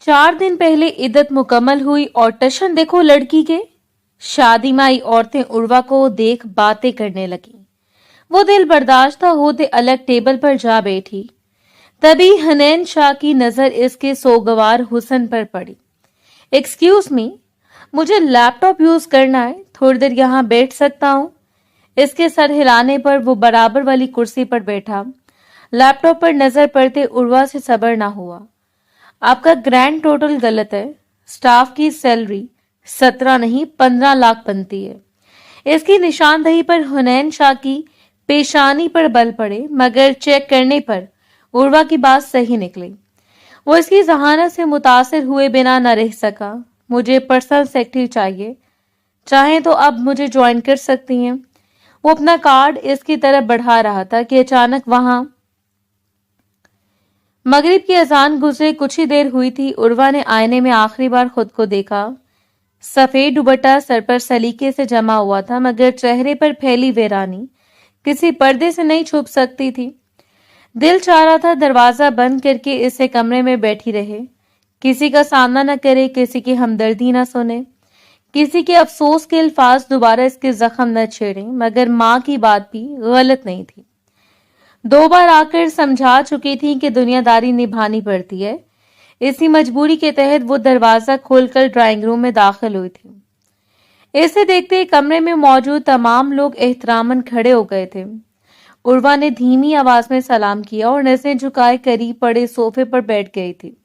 4 दिन पहले इद्दत मुकम्मल हुई और टशन देखो लड़की के। शादी में आई औरतें उर्वा को देख बातें करने लगी। वो दिल बर्दाश्त होते अलग टेबल पर जा बैठी। तभी हनैन शाह की नजर इसके सोगवार हुस्न पर पड़ी। एक्सक्यूज मी, मुझे लैपटॉप यूज करना है, थोड़ी देर यहाँ बैठ सकता हूँ? इसके सर हिलाने पर वो बराबर वाली कुर्सी पर बैठा। लैपटॉप पर नजर पड़ते उर्वा से सब्र ना हुआ। आपका ग्रैंड टोटल गलत है। स्टाफ की सैलरी 17 नहीं 15 लाख बनती है। इसकी निशानदही पर हुनैन शाह की पेशानी पर बल पड़े, मगर चेक करने पर उर्वा की बात सही निकली। वो इसकी जहानत से मुतासिर हुए बिना न रह सका। मुझे पर्सनल सेक्रेटरी चाहिए, चाहे तो अब मुझे ज्वाइन कर सकती हैं। वो अपना कार्ड इसकी तरफ बढ़ा रहा था कि अचानक वहां मगरिब की अजान गुजरे कुछ ही देर हुई थी। उर्वा ने आईने में आखिरी बार खुद को देखा। सफेद दुपट्टा सर पर सलीके से जमा हुआ था, मगर चेहरे पर फैली वीरानी किसी पर्दे से नहीं छुप सकती थी। दिल चाह रहा था दरवाजा बंद करके इसे कमरे में बैठी रहे, किसी का सामना न करे, किसी की हमदर्दी न सुने, किसी के अफसोस के अल्फाज दोबारा इसके जख्म न छेड़े। मगर माँ की बात भी गलत नहीं थी। 2 बार आकर समझा चुकी थी कि दुनियादारी निभानी पड़ती है। इसी मजबूरी के तहत वो दरवाजा खोलकर ड्राइंग रूम में दाखिल हुई थी। इसे देखते कमरे में मौजूद तमाम लोग एहतरामन खड़े हो गए थे। उर्वा ने धीमी आवाज में सलाम किया और नजरें झुकाए करीब पड़े सोफे पर बैठ गई थी।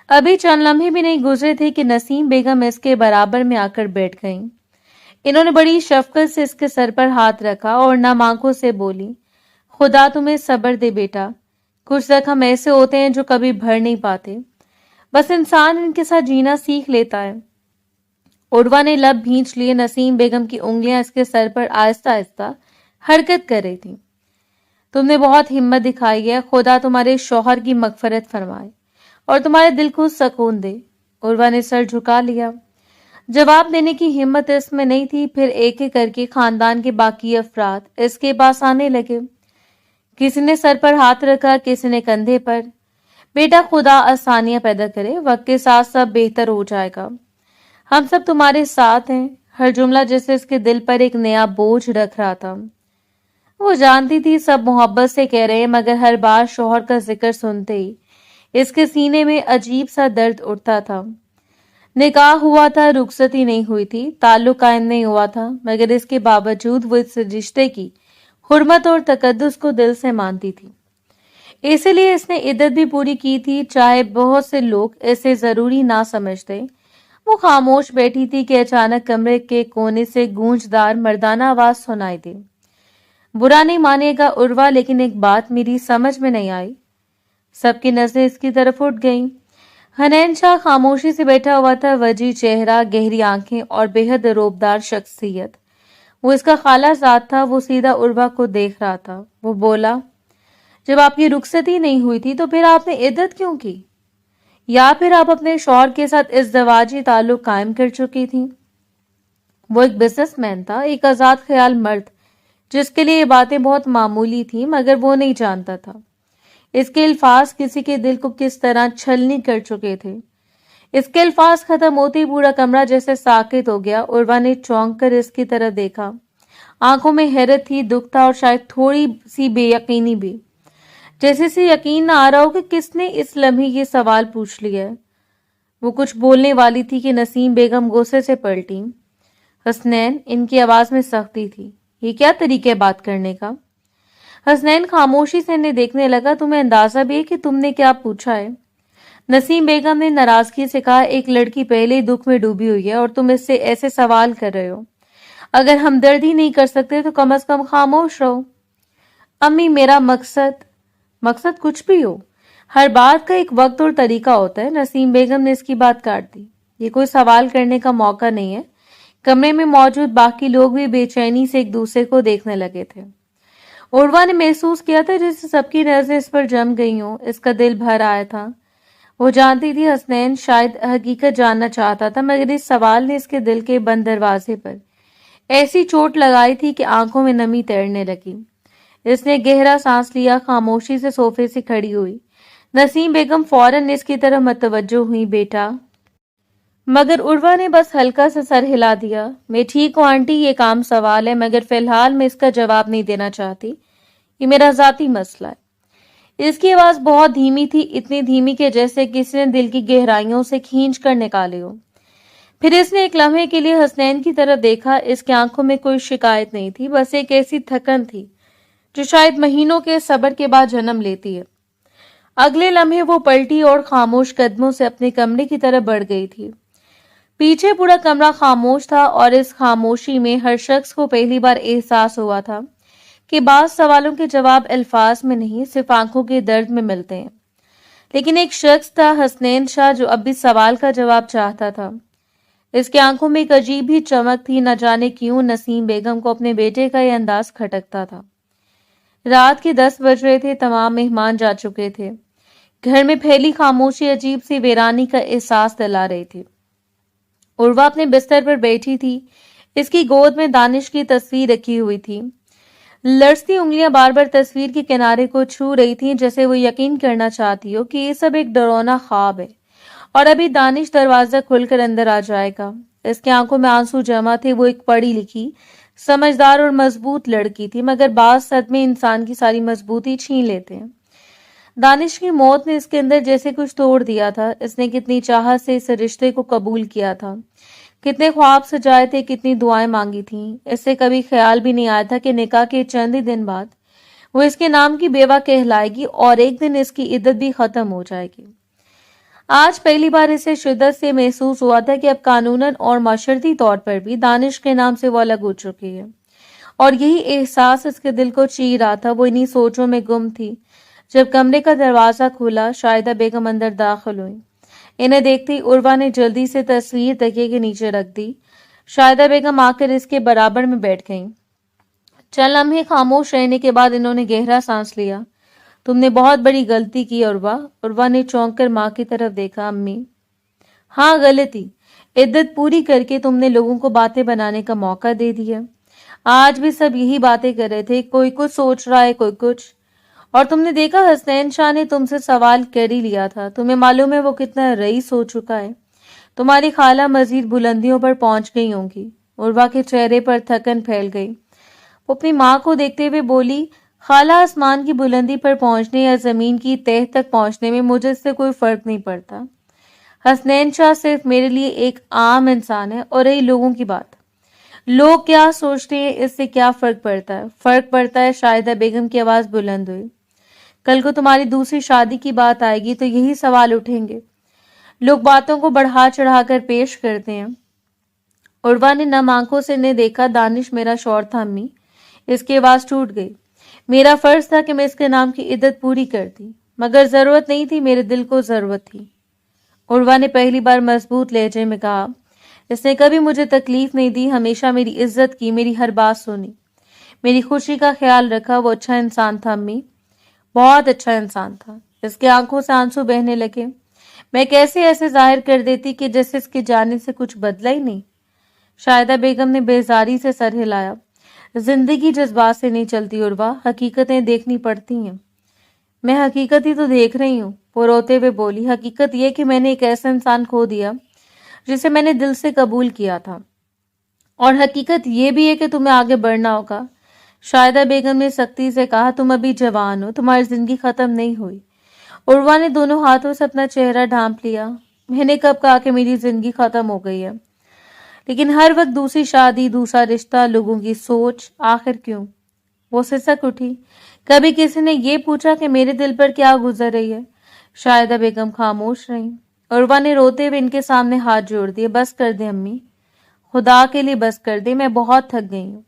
अभी चंद लम्हे भी नहीं गुजरे थे कि नसीम बेगम इसके बराबर में आकर बैठ गईं। इन्होंने बड़ी शफकत से इसके सर पर हाथ रखा और नम आंखों से बोली, खुदा तुम्हें सब्र दे बेटा। कुछ जख्म ऐसे होते हैं जो कभी भर नहीं पाते, बस इंसान इनके साथ जीना सीख लेता है। उर्वा ने लब भींच लिए। नसीम बेगम की उंगलियां इसके सर पर आहिस्ता आहिस्ता हरकत कर रही थी। तुमने बहुत हिम्मत दिखाई है, खुदा तुम्हारे शौहर की मगफरत फरमाए और तुम्हारे दिल को सुकून दे। उर्वा ने सर झुका लिया। जवाब देने की हिम्मत इसमें नहीं थी। फिर एक एक करके खानदान के बाकी अफराद इसके पास आने लगे। किसी ने सर पर हाथ रखा, किसी ने कंधे पर। बेटा, खुदा आसानियां पैदा करे, वक्त के साथ सब बेहतर हो जाएगा। हम सब तुम्हारे साथ हैं। हर जुमला जैसे इसके दिल पर एक नया बोझ रख रहा था। वो जानती थी सब मोहब्बत से कह रहे हैं, मगर हर बार शौहर का जिक्र सुनते ही इसके सीने में अजीब सा दर्द उठता था। निकाह हुआ था, रुखसती नहीं हुई थी, ताल्लुक कायम नहीं हुआ था, मगर इसके बावजूद वो इस रिश्ते की हुर्मत और तकद्दुस को दिल से मानती थी। इसलिए इसने इद्दत भी पूरी की थी, चाहे बहुत से लोग इसे जरूरी ना समझते। वो खामोश बैठी थी कि अचानक कमरे के कोने से गूंजदार मर्दाना आवाज सुनाई दी। बुरा नहीं मानेगा उर्वा, लेकिन एक बात मेरी समझ में नहीं आई। सबकी नजरें इसकी तरफ उठ गईं। हनैन शाह खामोशी से बैठा हुआ था, वजी चेहरा, गहरी आंखें और बेहद रोबदार शख्सियत। वो इसका खालाजाद था। वो सीधा उर्वा को देख रहा था। वो बोला, जब आपकी रुखसती नहीं हुई थी तो फिर आपने इद्दत क्यों की? या फिर आप अपने शौहर के साथ इज़्दवाजी ताल्लुक कायम कर चुकी थी? वो एक बिजनेसमैन था, एक आजाद ख्याल मर्द, जिसके लिए ये बातें बहुत मामूली थी, मगर वो नहीं जानता था इसके अल्फाज किसी के दिल को किस तरह छलनी कर चुके थे। इसके अल्फाज खत्म होते ही पूरा कमरा जैसे साकित हो गया। उर्वा ने चौंक कर इसकी तरफ देखा। आंखों में हैरत थी, दुख था और शायद थोड़ी सी बेयकीनी भी, जैसे से यकीन ना आ रहा हो कि किसने इस लम्हे ये सवाल पूछ लिया है। वो कुछ बोलने वाली थी कि नसीम बेगम गुस्से से पलटी। हसनैन, इनकी आवाज में सख्ती थी, ये क्या तरीका है बात करने का? हसनैन खामोशी से इन्हें देखने लगा। तुम्हें अंदाजा भी है कि तुमने क्या पूछा है? नसीम बेगम ने नाराजगी से कहा, एक लड़की पहले ही दुख में डूबी हुई है और तुम इससे ऐसे सवाल कर रहे हो। अगर हमदर्दी नहीं कर सकते तो कम से कम खामोश रहो। अम्मी, मेरा मकसद कुछ भी हो, हर बात का एक वक्त और तरीका होता है। नसीम बेगम ने इसकी बात काट दी। ये कोई सवाल करने का मौका नहीं है। कमरे में मौजूद बाकी लोग भी बेचैनी से एक दूसरे को देखने लगे थे। उर्वा ने महसूस किया था जैसे सबकी नजरें इस पर जम गई हों। इसका दिल भर आया था। वो जानती थी हसनैन शायद हकीकत जानना चाहता था, मगर इस सवाल ने इसके दिल के बंद दरवाजे पर ऐसी चोट लगाई थी कि आंखों में नमी तैरने लगी। इसने गहरा सांस लिया, खामोशी से सोफे से खड़ी हुई। नसीम बेगम फौरन इसकी तरफ मतवज्जो हुई। बेटा, मगर उर्वा ने बस हल्का सा सर हिला दिया। मैं ठीक हूँ आंटी, ये काम सवाल है, मगर फिलहाल मैं इसका जवाब नहीं देना चाहती। ये मेरा जाती मसला है। इसकी आवाज बहुत धीमी थी, इतनी धीमी कि जैसे किसी ने दिल की गहराइयों से खींच कर निकाले हो। फिर इसने एक लम्हे के लिए हसनैन की तरफ देखा। इसकी आंखों में कोई शिकायत नहीं थी, बस एक ऐसी थकन थी जो शायद महीनों के सब्र के बाद जन्म लेती है। अगले लम्हे वो पलटी और खामोश कदमों से अपने कमरे की तरफ बढ़ गई थी। पीछे पूरा कमरा खामोश था और इस खामोशी में हर शख्स को पहली बार एहसास हुआ था कि बाज़ सवालों के जवाब अल्फाज में नहीं, सिर्फ आंखों के दर्द में मिलते हैं। लेकिन एक शख्स था, हसनैन शाह, जो अब भी सवाल का जवाब चाहता था। इसकी आंखों में एक अजीब ही चमक थी। न जाने क्यों नसीम बेगम को अपने बेटे का यह अंदाज खटकता था। रात के 10 बज रहे थे, तमाम मेहमान जा चुके थे। घर में फैली खामोशी अजीब सी वीरानी का एहसास दिला रही थी। उर्वा अपने बिस्तर पर बैठी थी। इसकी गोद में दानिश की तस्वीर रखी हुई थी। लड़ती उंगलियां बार बार तस्वीर के किनारे को छू रही थीं, जैसे वो यकीन करना चाहती हो कि ये सब एक डरावना ख्वाब है और अभी दानिश दरवाजा खोलकर अंदर आ जाएगा। इसकी आंखों में आंसू जमा थे। वो एक पढ़ी लिखी, समझदार और मजबूत लड़की थी, मगर बाज सदमे इंसान की सारी मजबूती छीन लेते हैं। दानिश की मौत ने इसके अंदर जैसे कुछ तोड़ दिया था। इसने कितनी चाहत से इस रिश्ते को कबूल किया था, कितने ख्वाब सजाए थे, कितनी दुआएं मांगी थीं। इससे कभी ख्याल भी नहीं आया था कि निकाह के चंद ही दिन बाद वो इसके नाम की बेवा कहलाएगी और एक दिन इसकी इद्दत भी खत्म हो जाएगी। आज पहली बार इसे शिद्दत से महसूस हुआ था कि अब कानूनन और माशरती तौर पर भी दानिश के नाम से वो अलग हो चुकी है, और यही एहसास इसके दिल को चीर रहा था। वो इन्हीं सोचों में गुम थी जब कमरे का दरवाजा खुला। शाहिदा बेगम अंदर दाखिल हुई। इन्हें देखते ही उर्वा ने जल्दी से तस्वीर तकिए के नीचे रख दी। शाहिदा बेगम आकर इसके बराबर में बैठ गईं। चंद लम्हे खामोश रहने के बाद इन्होंने गहरा सांस लिया। तुमने बहुत बड़ी गलती की उर्वा। उर्वा ने चौंक कर माँ की तरफ देखा। अम्मी? हाँ, गलती। इद्दत पूरी करके तुमने लोगों को बातें बनाने का मौका दे दिया। आज भी सब यही बातें कर रहे थे, कोई कुछ सोच रहा है, कोई कुछ। और तुमने देखा, हसनैन शाह ने तुमसे सवाल कर ही लिया था। तुम्हें मालूम है वो कितना रईस हो चुका है। तुम्हारी खाला मजीद बुलंदियों पर पहुंच गई होंगी। उर्वा के चेहरे पर थकन फैल गई। वो अपनी माँ को देखते हुए बोली, खाला, आसमान की बुलंदी पर पहुंचने या जमीन की तह तक पहुंचने में मुझे इससे कोई फर्क नहीं पड़ता। हसनैन शाह सिर्फ मेरे लिए एक आम इंसान है। और रही लोगों की बात, लोग क्या सोचते हैं इससे क्या फर्क पड़ता है? फर्क पड़ता है। शाहिदा बेगम की आवाज बुलंद हुई। कल को तुम्हारी दूसरी शादी की बात आएगी तो यही सवाल उठेंगे। लोग बातों को बढ़ा चढ़ाकर पेश करते हैं। उर्वा ने नम आंखों से ने देखा। दानिश मेरा शौहर था अम्मी। इसकी आवाज टूट गई। मेरा फर्ज था कि मैं इसके नाम की इद्दत पूरी करती, मगर जरूरत नहीं थी, मेरे दिल को जरूरत थी। उर्वा ने पहली बार मजबूत लहजे में कहा। इसने कभी मुझे तकलीफ नहीं दी, हमेशा मेरी इज्जत की, मेरी हर बात सुनी, मेरी खुशी का ख्याल रखा। वो अच्छा इंसान था अम्मी, बहुत अच्छा इंसान था। इसके आंखों से आंसू बहने लगे। मैं कैसे ऐसे जाहिर कर देती कि जैसे इसके जाने से कुछ बदला ही नहीं। शाहिदा बेगम ने बेजारी से सर हिलाया। जिंदगी जज्बात से नहीं चलती उर्वा, हकीकतें देखनी पड़ती हैं। मैं हकीकत ही तो देख रही हूँ, वो रोते हुए बोली। हकीकत ये कि मैंने एक ऐसा इंसान खो दिया जिसे मैंने दिल से कबूल किया था, और हकीकत ये भी है कि तुम्हें आगे बढ़ना होगा। शाहिदा बेगम ने सख्ती से कहा, तुम अभी जवान हो, तुम्हारी जिंदगी खत्म नहीं हुई। उर्वा ने दोनों हाथों से अपना चेहरा ढांप लिया। मैंने कब कहा कि मेरी जिंदगी खत्म हो गई है? लेकिन हर वक्त दूसरी शादी, दूसरा रिश्ता, लोगों की सोच, आखिर क्यों? वो सिसक उठी। कभी किसी ने ये पूछा कि मेरे दिल पर क्या गुजर रही है? शाहिदा बेगम खामोश रही। उर्वा ने रोते हुए इनके सामने हाथ जोड़ दिए। बस कर दे अम्मी, खुदा के लिए बस कर दे, मैं बहुत थक गई हूँ।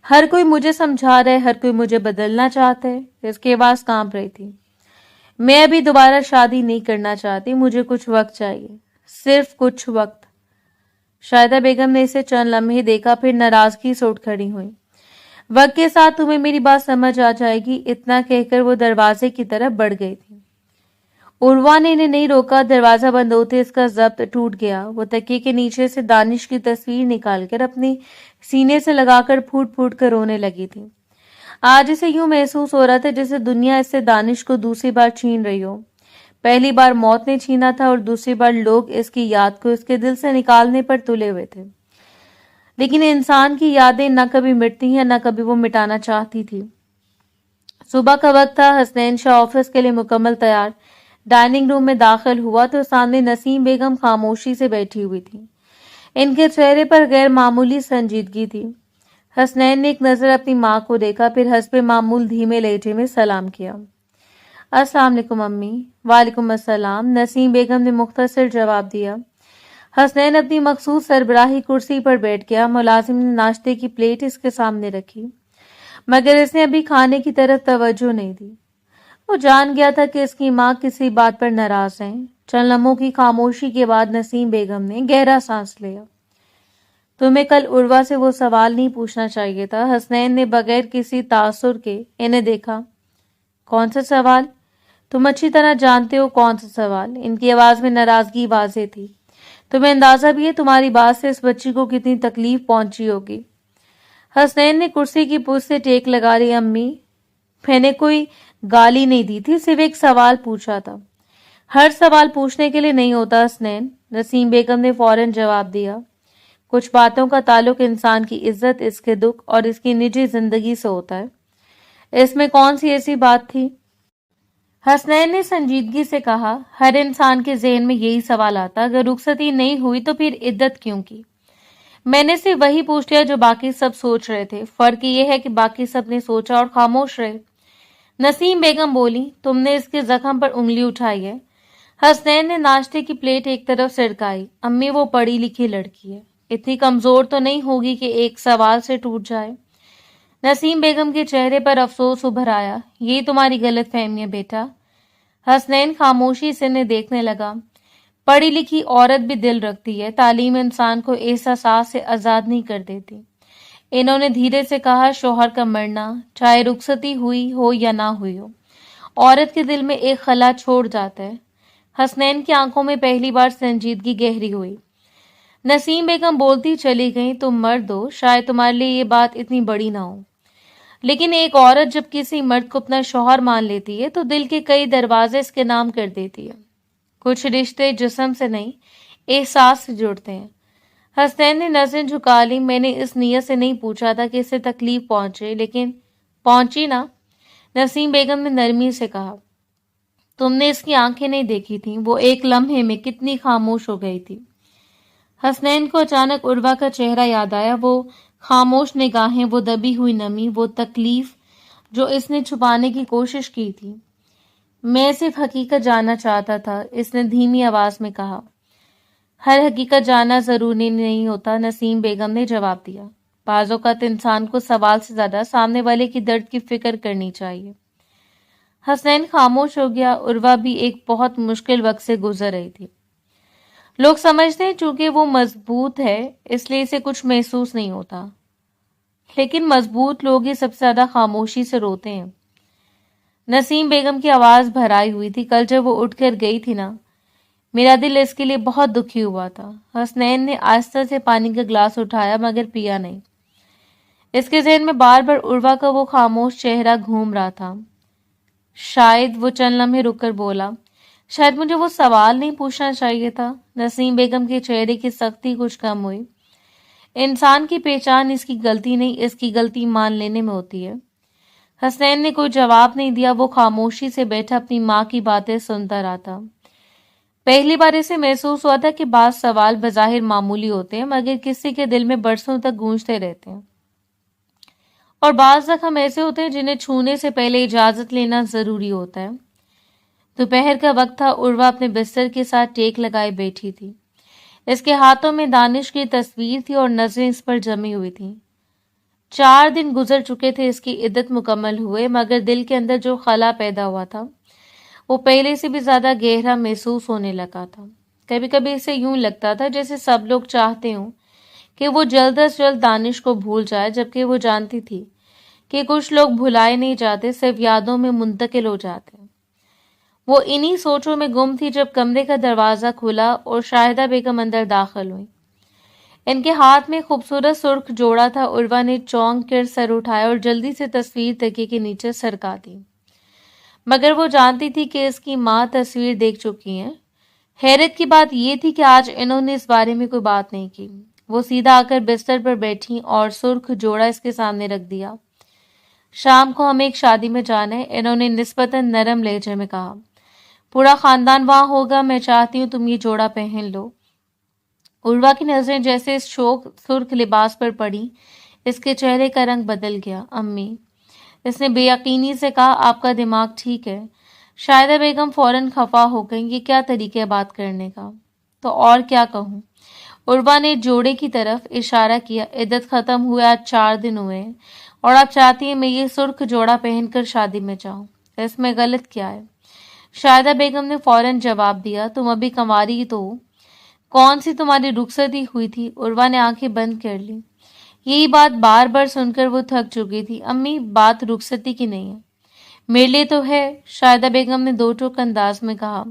हर कोई मुझे समझा रहा है, हर कोई मुझे बदलना चाहता है। इसकी आवाज कांप रही थी। मैं अभी दोबारा शादी नहीं करना चाहती, मुझे कुछ वक्त चाहिए, सिर्फ कुछ वक्त। शाहिदा बेगम ने इसे चंद लम्हे देखा, फिर नाराजगी से उठ खड़ी हुई। वक्त के साथ तुम्हें मेरी बात समझ आ जाएगी, इतना कहकर वो दरवाजे की तरफ बढ़ गई थी। उर्वा ने इन्हें नहीं रोका। दरवाजा बंद होते इसका जब्त टूट गया। वो तकिए के नीचे से दानिश की तस्वीर निकालकर अपने सीने से लगाकर फूट फूट कर रोने लगी थी। आज इसे यूं महसूस हो रहा था जैसे दुनिया इससे दानिश को दूसरी बार छीन रही हो। पहली बार मौत ने छीना था और दूसरी बार लोग इसकी याद को इसके दिल से निकालने पर तुले हुए थे। लेकिन इंसान की यादें न कभी मिटती हैं, न कभी वो मिटाना चाहती थी। सुबह का वक्त था। हसनैन शाह ऑफिस के लिए मुकम्मल तैयार डाइनिंग रूम में दाखिल हुआ तो सामने नसीम बेगम खामोशी से बैठी हुई थी। इनके चेहरे पर गैर मामूली संजीदगी थी। हसनैन ने एक नजर अपनी माँ को देखा, फिर हस्बे मामूल धीमे लहजे में सलाम किया। अस्सलाम वालेकुम अम्मी। वालेकुम अस्सलाम, नसीम बेगम ने मुख्तसर जवाब दिया। हसनैन अपनी मखसूस सरबराही कुर्सी पर बैठ गया। मुलाजिम ने नाश्ते की प्लेट इसके सामने रखी, मगर इसने अभी खाने की तरफ तवज्जो नहीं दी। वो जान गया था कि इसकी माँ किसी बात पर नाराज है। चंद लम्हों की खामोशी के बाद नसीम बेगम ने गहरा सांस लिया। तुम्हें कल उर्वा से वो सवाल नहीं पूछना चाहिए था। हसनैन ने बगैर किसी तासुर के इन्हें देखा। कौन सा सवाल? तुम अच्छी तरह जानते हो कौन सा सवाल। इनकी आवाज में नाराजगी वाज़ेह थी। तुम्हें अंदाजा भी है तुम्हारी बात से इस बच्ची को कितनी तकलीफ पहुंची होगी। हसनैन ने कुर्सी की पूछ से टेक लगा ली। अम्मी, मैंने कोई गाली नहीं दी थी, सिर्फ एक सवाल पूछा था। हर सवाल पूछने के लिए नहीं होता हसनैन, नसीम बेगम ने फौरन जवाब दिया। कुछ बातों का ताल्लुक इंसान की इज्जत, इसके दुख और इसकी निजी जिंदगी से होता है। इसमें कौन सी ऐसी बात थी? हसनैन ने संजीदगी से कहा। हर इंसान के जहन में यही सवाल आता, अगर रुखसती नहीं हुई तो फिर इद्दत क्यों की। मैंने सिर्फ वही पूछ लिया जो बाकी सब सोच रहे थे। फर्क ये है कि बाकी सब ने सोचा और खामोश रहे। नसीम बेगम बोली, तुमने इसके जख्म पर उंगली उठाई है। हसनैन ने नाश्ते की प्लेट एक तरफ सिरकाई। अम्मी, वो पढ़ी लिखी लड़की है, इतनी कमजोर तो नहीं होगी कि एक सवाल से टूट जाए। नसीम बेगम के चेहरे पर अफसोस उभर आया। ये तुम्हारी गलत फहमी है बेटा। हसनैन खामोशी से ने देखने लगा। पढ़ी लिखी औरत भी दिल रखती है। तालीम इंसान को एहसास से आजाद नहीं कर देती। इन्होंने धीरे से कहा, शौहर का मरना, चाहे रुखसती हुई हो या ना हुई हो, औरत के दिल में एक खला छोड़ जाता है। हसनैन की आंखों में पहली बार संजीदगी गहरी हुई। नसीम बेगम बोलती चली गई, तुम मर्द हो, शायद तुम्हारे लिए ये बात इतनी बड़ी ना हो, लेकिन एक औरत जब किसी मर्द को अपना शौहर मान लेती है तो दिल के कई दरवाजे इसके नाम कर देती है। कुछ रिश्ते जिस्म से नहीं, एहसास से जुड़ते हैं। हसनैन ने नजरें झुका ली। मैंने इस नीयत से नहीं पूछा था कि इससे तकलीफ पहुंचे, लेकिन पहुंची ना। नसीम बेगम ने नरमी से कहा। तुमने इसकी आंखें नहीं देखी थी, वो एक लम्हे में कितनी खामोश हो गई थी। हसनैन को अचानक उर्वा का चेहरा याद आया। वो खामोश निगाहें, वो दबी हुई नमी, वो तकलीफ जो इसने छुपाने की कोशिश की थी। मैं सिर्फ हकीकत जानना चाहता था, इसने धीमी आवाज में कहा। हर हकीकत जानना जरूरी नहीं होता, नसीम बेगम ने जवाब दिया। बाज़ औक़ात इंसान को सवाल से ज्यादा सामने वाले की दर्द की फिक्र करनी चाहिए। हसनैन खामोश हो गया। उर्वा भी एक बहुत मुश्किल वक्त से गुजर रही थी। लोग समझते हैं चूंकि वो मजबूत है इसलिए इसे कुछ महसूस नहीं होता, लेकिन मजबूत लोग ही सबसे ज्यादा खामोशी से रोते हैं। नसीम बेगम की आवाज भराई हुई थी। कल जब वो उठकर गई थी ना, मेरा दिल इसके लिए बहुत दुखी हुआ था। हसनैन ने आहिस्ता से पानी का ग्लास उठाया मगर पिया नहीं। इसके जहन में बार बार उर्वा का वो खामोश चेहरा घूम रहा था। शायद वो चंद लम्हे रुककर बोला, शायद मुझे वो सवाल नहीं पूछना चाहिए था। नसीम बेगम के चेहरे की सख्ती कुछ कम हुई। इंसान की पहचान इसकी गलती नहीं, इसकी गलती मान लेने में होती है। हसनैन ने कोई जवाब नहीं दिया। वो खामोशी से बैठा अपनी माँ की बातें सुनता रहा था। पहली बार इसे महसूस हुआ था कि बात सवाल बज़ाहिर मामूली होते हैं मगर किसी के दिल में बरसों तक गूंजते रहते हैं, और बाज़ जख्म ऐसे होते हैं जिन्हें छूने से पहले इजाजत लेना जरूरी होता है। दोपहर का वक्त था। उर्वा अपने बिस्तर के साथ टेक लगाए बैठी थी। इसके हाथों में दानिश की तस्वीर थी और नजरें इस पर जमी हुई थी। 4 दिन गुजर चुके थे इसकी इद्दत मुकम्मल हुए, मगर दिल के अंदर जो खला पैदा हुआ था वो पहले से भी ज्यादा गहरा महसूस होने लगा था। कभी कभी इसे यूं लगता था जैसे सब लोग चाहते हों कि वो जल्द से जल्द दानिश को भूल जाए, जबकि वो जानती थी कि कुछ लोग भुलाए नहीं जाते, सिर्फ यादों में मुंतकिल हो जाते हैं। वो इन्हीं सोचों में गुम थी जब कमरे का दरवाजा खुला और शाहिदा बेगम अंदर दाखिल हुई। इनके हाथ में खूबसूरत सुर्ख जोड़ा था। उर्वा ने चौंक कर सर उठाया और जल्दी से तस्वीर तकिए के नीचे सरका दी। मगर वो जानती थी कि इसकी माँ तस्वीर देख चुकी हैं। हैरत की बात ये थी कि आज इन्होंने इस बारे में कोई बात नहीं की। वो सीधा आकर बिस्तर पर बैठी और सुर्ख जोड़ा इसके सामने रख दिया। शाम को हमें एक शादी में जाना है, इन्होंने निस्बतन नरम लहजे में कहा। पूरा खानदान वहां होगा, मैं चाहती हूँ तुम ये जोड़ा पहन लो। उर्वा की नजरें जैसे इस शोक सुर्ख लिबास पर पड़ी, इसके चेहरे का रंग बदल गया। अम्मी, इसने बेयकीनी से कहा, आपका दिमाग ठीक है। शायदा बेगम फौरन खफा हो गई। ये क्या तरीका है बात करने का? तो और क्या कहूँ? उर्वा ने जोड़े की तरफ इशारा किया। इद्दत खत्म हुए आज 4 दिन हुए हैं और आप चाहती हैं मैं ये सुर्ख जोड़ा पहनकर शादी में जाऊं। इसमें गलत क्या है? शायदा बेगम ने फौरन जवाब दिया, तुम अभी कंवारी तो हो। कौन सी तुम्हारी रुखसती हुई थी? उर्वा ने आंखें बंद कर ली। यही बात बार बार सुनकर वो थक चुकी थी। अम्मी, बात रुखसती की नहीं है, मेरे लिए तो है। शायदा बेगम ने दो टोक अंदाज में कहा,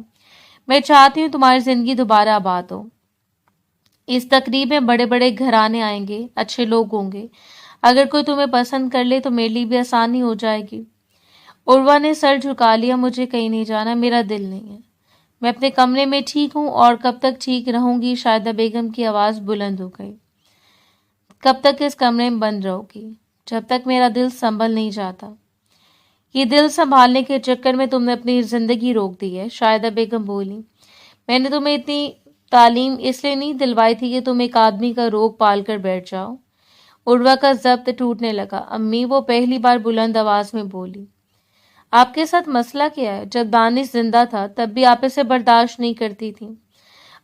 मैं चाहती हूँ तुम्हारी जिंदगी दोबारा आबाद हो। इस तकरीब में बड़े बड़े घराने आएंगे, अच्छे लोग होंगे। अगर कोई तुम्हें पसंद कर ले तो मेरे लिए भी आसानी हो जाएगी। उर्वा ने सर झुका लिया। मुझे कहीं नहीं जाना, मेरा दिल नहीं है। मैं अपने कमरे में ठीक हूँ और कब तक ठीक रहूंगी? शायदा बेगम की आवाज बुलंद हो गई। कब तक इस कमरे में बंद रहोगी? जब तक मेरा दिल संभल नहीं जाता। ये दिल संभालने के चक्कर में तुमने अपनी जिंदगी रोक दी है। शायदा बेगम बोली, मैंने तुम्हें इतनी तालीम इसलिए नहीं दिलवाई थी कि तुम एक आदमी का रोग पाल कर बैठ जाओ। उर्वा का जब्त टूटने लगा। अम्मी, वो पहली बार बुलंद आवाज में बोली, आपके साथ मसला क्या है? जब दानिश जिंदा था तब भी आप इसे बर्दाश्त नहीं करती थी।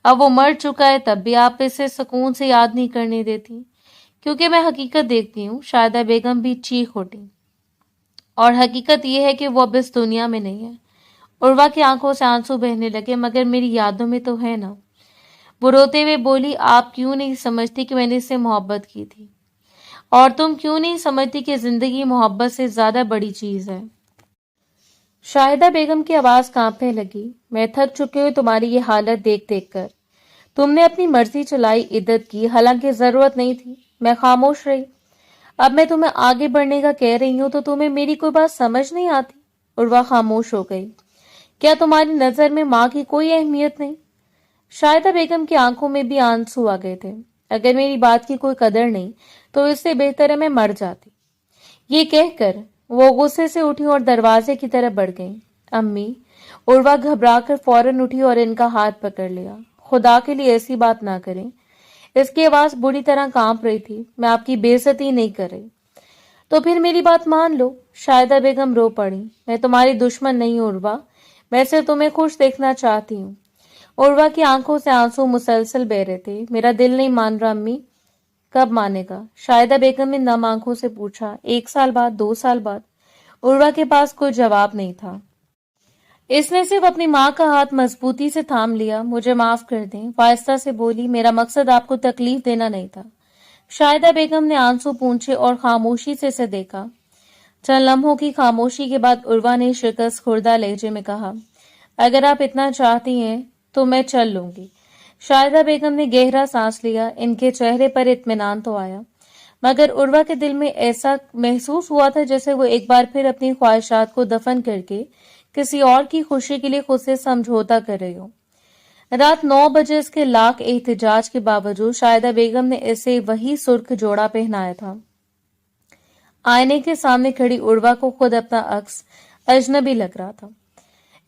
अब वो मर चुका है तब भी आप इसे सुकून से याद नहीं करने देती। क्योंकि मैं हकीकत देखती हूँ। शायदा बेगम भी चीख उठी। और हकीकत यह है कि वो अब इस दुनिया में नहीं है। उर्वा की आंखों से आंसू बहने लगे। मगर मेरी यादों में तो है ना। वो रोते हुए बोली, आप क्यों नहीं समझती कि मैंने इससे मोहब्बत की थी? और तुम क्यों नहीं समझती कि जिंदगी मोहब्बत से ज्यादा बड़ी चीज है? शाहिदा बेगम की आवाज कांपने लगी। मैं थक चुकी हूँ तुम्हारी ये हालत देख देख कर। तुमने अपनी मर्जी चलाई, इद्दत की, हालांकि जरूरत नहीं थी। मैं खामोश रही। अब मैं तुम्हें आगे बढ़ने का कह रही हूँ तो तुम्हें मेरी कोई बात समझ नहीं आती। उर्वा खामोश हो गई। क्या तुम्हारी नजर में माँ की कोई अहमियत नहीं? शाहिदा बेगम की आंखों में भी आंसू आ गए थे। अगर मेरी बात की कोई कदर नहीं तो इससे बेहतर है मैं मर जाती। ये कहकर वो गुस्से से उठी और दरवाजे की तरफ बढ़ गई। अम्मी, उर्वा घबराकर फौरन उठी और इनका हाथ पकड़ लिया। खुदा के लिए ऐसी बात ना करें। इसकी आवाज बुरी तरह कांप रही थी। मैं आपकी बेइज्जती नहीं कर रही। तो फिर मेरी बात मान लो। शाहिदा बेगम रो पड़ी। मैं तुम्हारी दुश्मन नहीं हूं उर्वा, मैं सिर्फ तुम्हें खुश देखना चाहती हूँ। उर्वा की आंखों से आंसू मुसलसल बह रहे थे। मेरा दिल नहीं मान रहा अम्मी। कब मानेगा? शाहिदा बेगम ने नम आंखों से पूछा। 1 साल बाद, 2 साल बाद? उर्वा के पास कोई जवाब नहीं था। इसने सिर्फ अपनी माँ का हाथ मजबूती से थाम लिया। मुझे माफ कर दें, वाहिस्ता से बोली, मेरा मकसद आपको तकलीफ देना नहीं था। शाहिदा बेगम ने आंसू पूंछे और खामोशी से इसे देखा। चंद लम्हों की खामोशी के बाद उर्वा ने शिकस्त खुर्दा लहजे में कहा, अगर आप इतना चाहती हैं तो मैं चल लूंगी। शाहिदा बेगम ने गहरा सांस लिया। इनके चेहरे पर इत्मीनान तो आया, मगर उर्वा के दिल में ऐसा महसूस हुआ था जैसे वो एक बार फिर अपनी ख्वाहिशात को दफन करके किसी और की खुशी के लिए खुद से समझौता कर रही हो। रात 9 बजे इसके लाख एहतजाज के बावजूद शाहिदा बेगम ने इसे वही सुर्ख जोड़ा पहनाया था। आईने के सामने खड़ी उर्वा को खुद अपना अक्स अजनबी लग रहा था।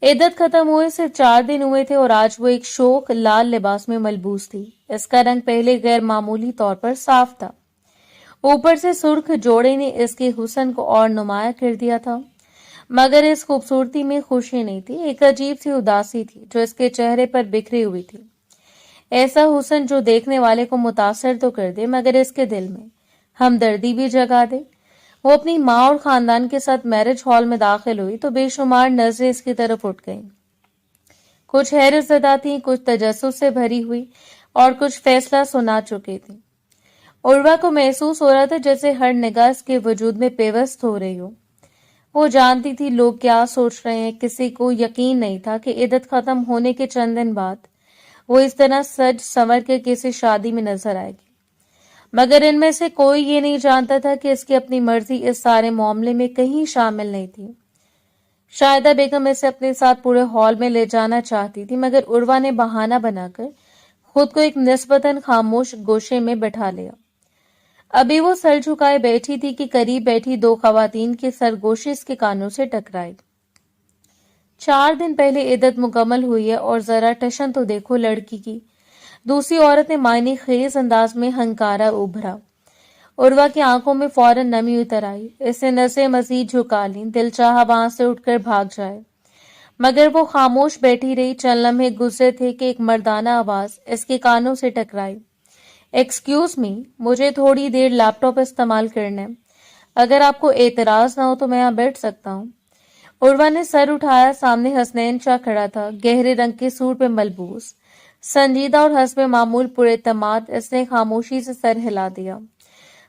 इद्दत खत्म हुए सिर्फ 4 दिन हुए थे और आज वो एक शोक लाल लिबास में मलबूस थी। इसका रंग पहले गैर मामूली तौर पर साफ था। ऊपर से सुर्ख जोड़े ने इसके हुस्न को और नुमाया कर दिया था। मगर इस खूबसूरती में खुशी नहीं थी, एक अजीब सी उदासी थी जो इसके चेहरे पर बिखरी हुई थी। ऐसा हुस्न जो देखने वाले को मुतासर तो कर दे मगर इसके दिल में हमदर्दी भी जगा दे। वो अपनी माँ और खानदान के साथ मैरिज हॉल में दाखिल हुई तो बेशुमार नजरें इसकी तरफ उठ गईं। कुछ हैरत ज़दा थी, कुछ तजस्सुस से भरी हुई और कुछ फैसला सुना चुकी थी। उर्वा को महसूस हो रहा था जैसे हर निगाह इसके वजूद में पेवस्त हो रही हो। वो जानती थी लोग क्या सोच रहे हैं। किसी को यकीन नहीं था कि इद्दत खत्म होने के चंद दिन बाद वो इस तरह सज संवर के किसी शादी में नजर आएगी। मगर इनमें से कोई ये नहीं जानता था कि इसकी अपनी मर्जी इस सारे मामले में कहीं शामिल नहीं थी। शाहिदा बेगम इसे अपने साथ पूरे हॉल में ले जाना चाहती थी, मगर उर्वा ने बहाना बनाकर खुद को एक निस्बतन खामोश गोशे में बैठा लिया। अभी वो सर झुकाए बैठी थी कि करीब बैठी दो खवातीन के सरगोशे इसके कानों से टकराई। 4 दिन पहले इद्दत मुकम्मल हुई है और जरा टशन तो देखो लड़की की। दूसरी औरत ने मायने खेज अंदाज में हंकारा उभरा। उर्वा की आंखों में फौरन नमी उतर आई। इसने नसें मजीद झुका ली, दिल चाहा वहां से उठकर भाग जाए, मगर वो खामोश बैठी रही। चंद लम्हे गुजरे थे कि एक मर्दाना आवाज इसके कानों से टकराई। एक्सक्यूज मी, मुझे थोड़ी देर लैपटॉप इस्तेमाल करना है। अगर आपको एतराज ना हो तो मैं यहाँ बैठ सकता हूँ। उर्वा ने सर उठाया। सामने हसनैन शाह खड़ा था, गहरे रंग के सूट पे मलबूस, संजीदा और हस्बे मामूल पुरएतमाद। इसने खामोशी से सर हिला दिया।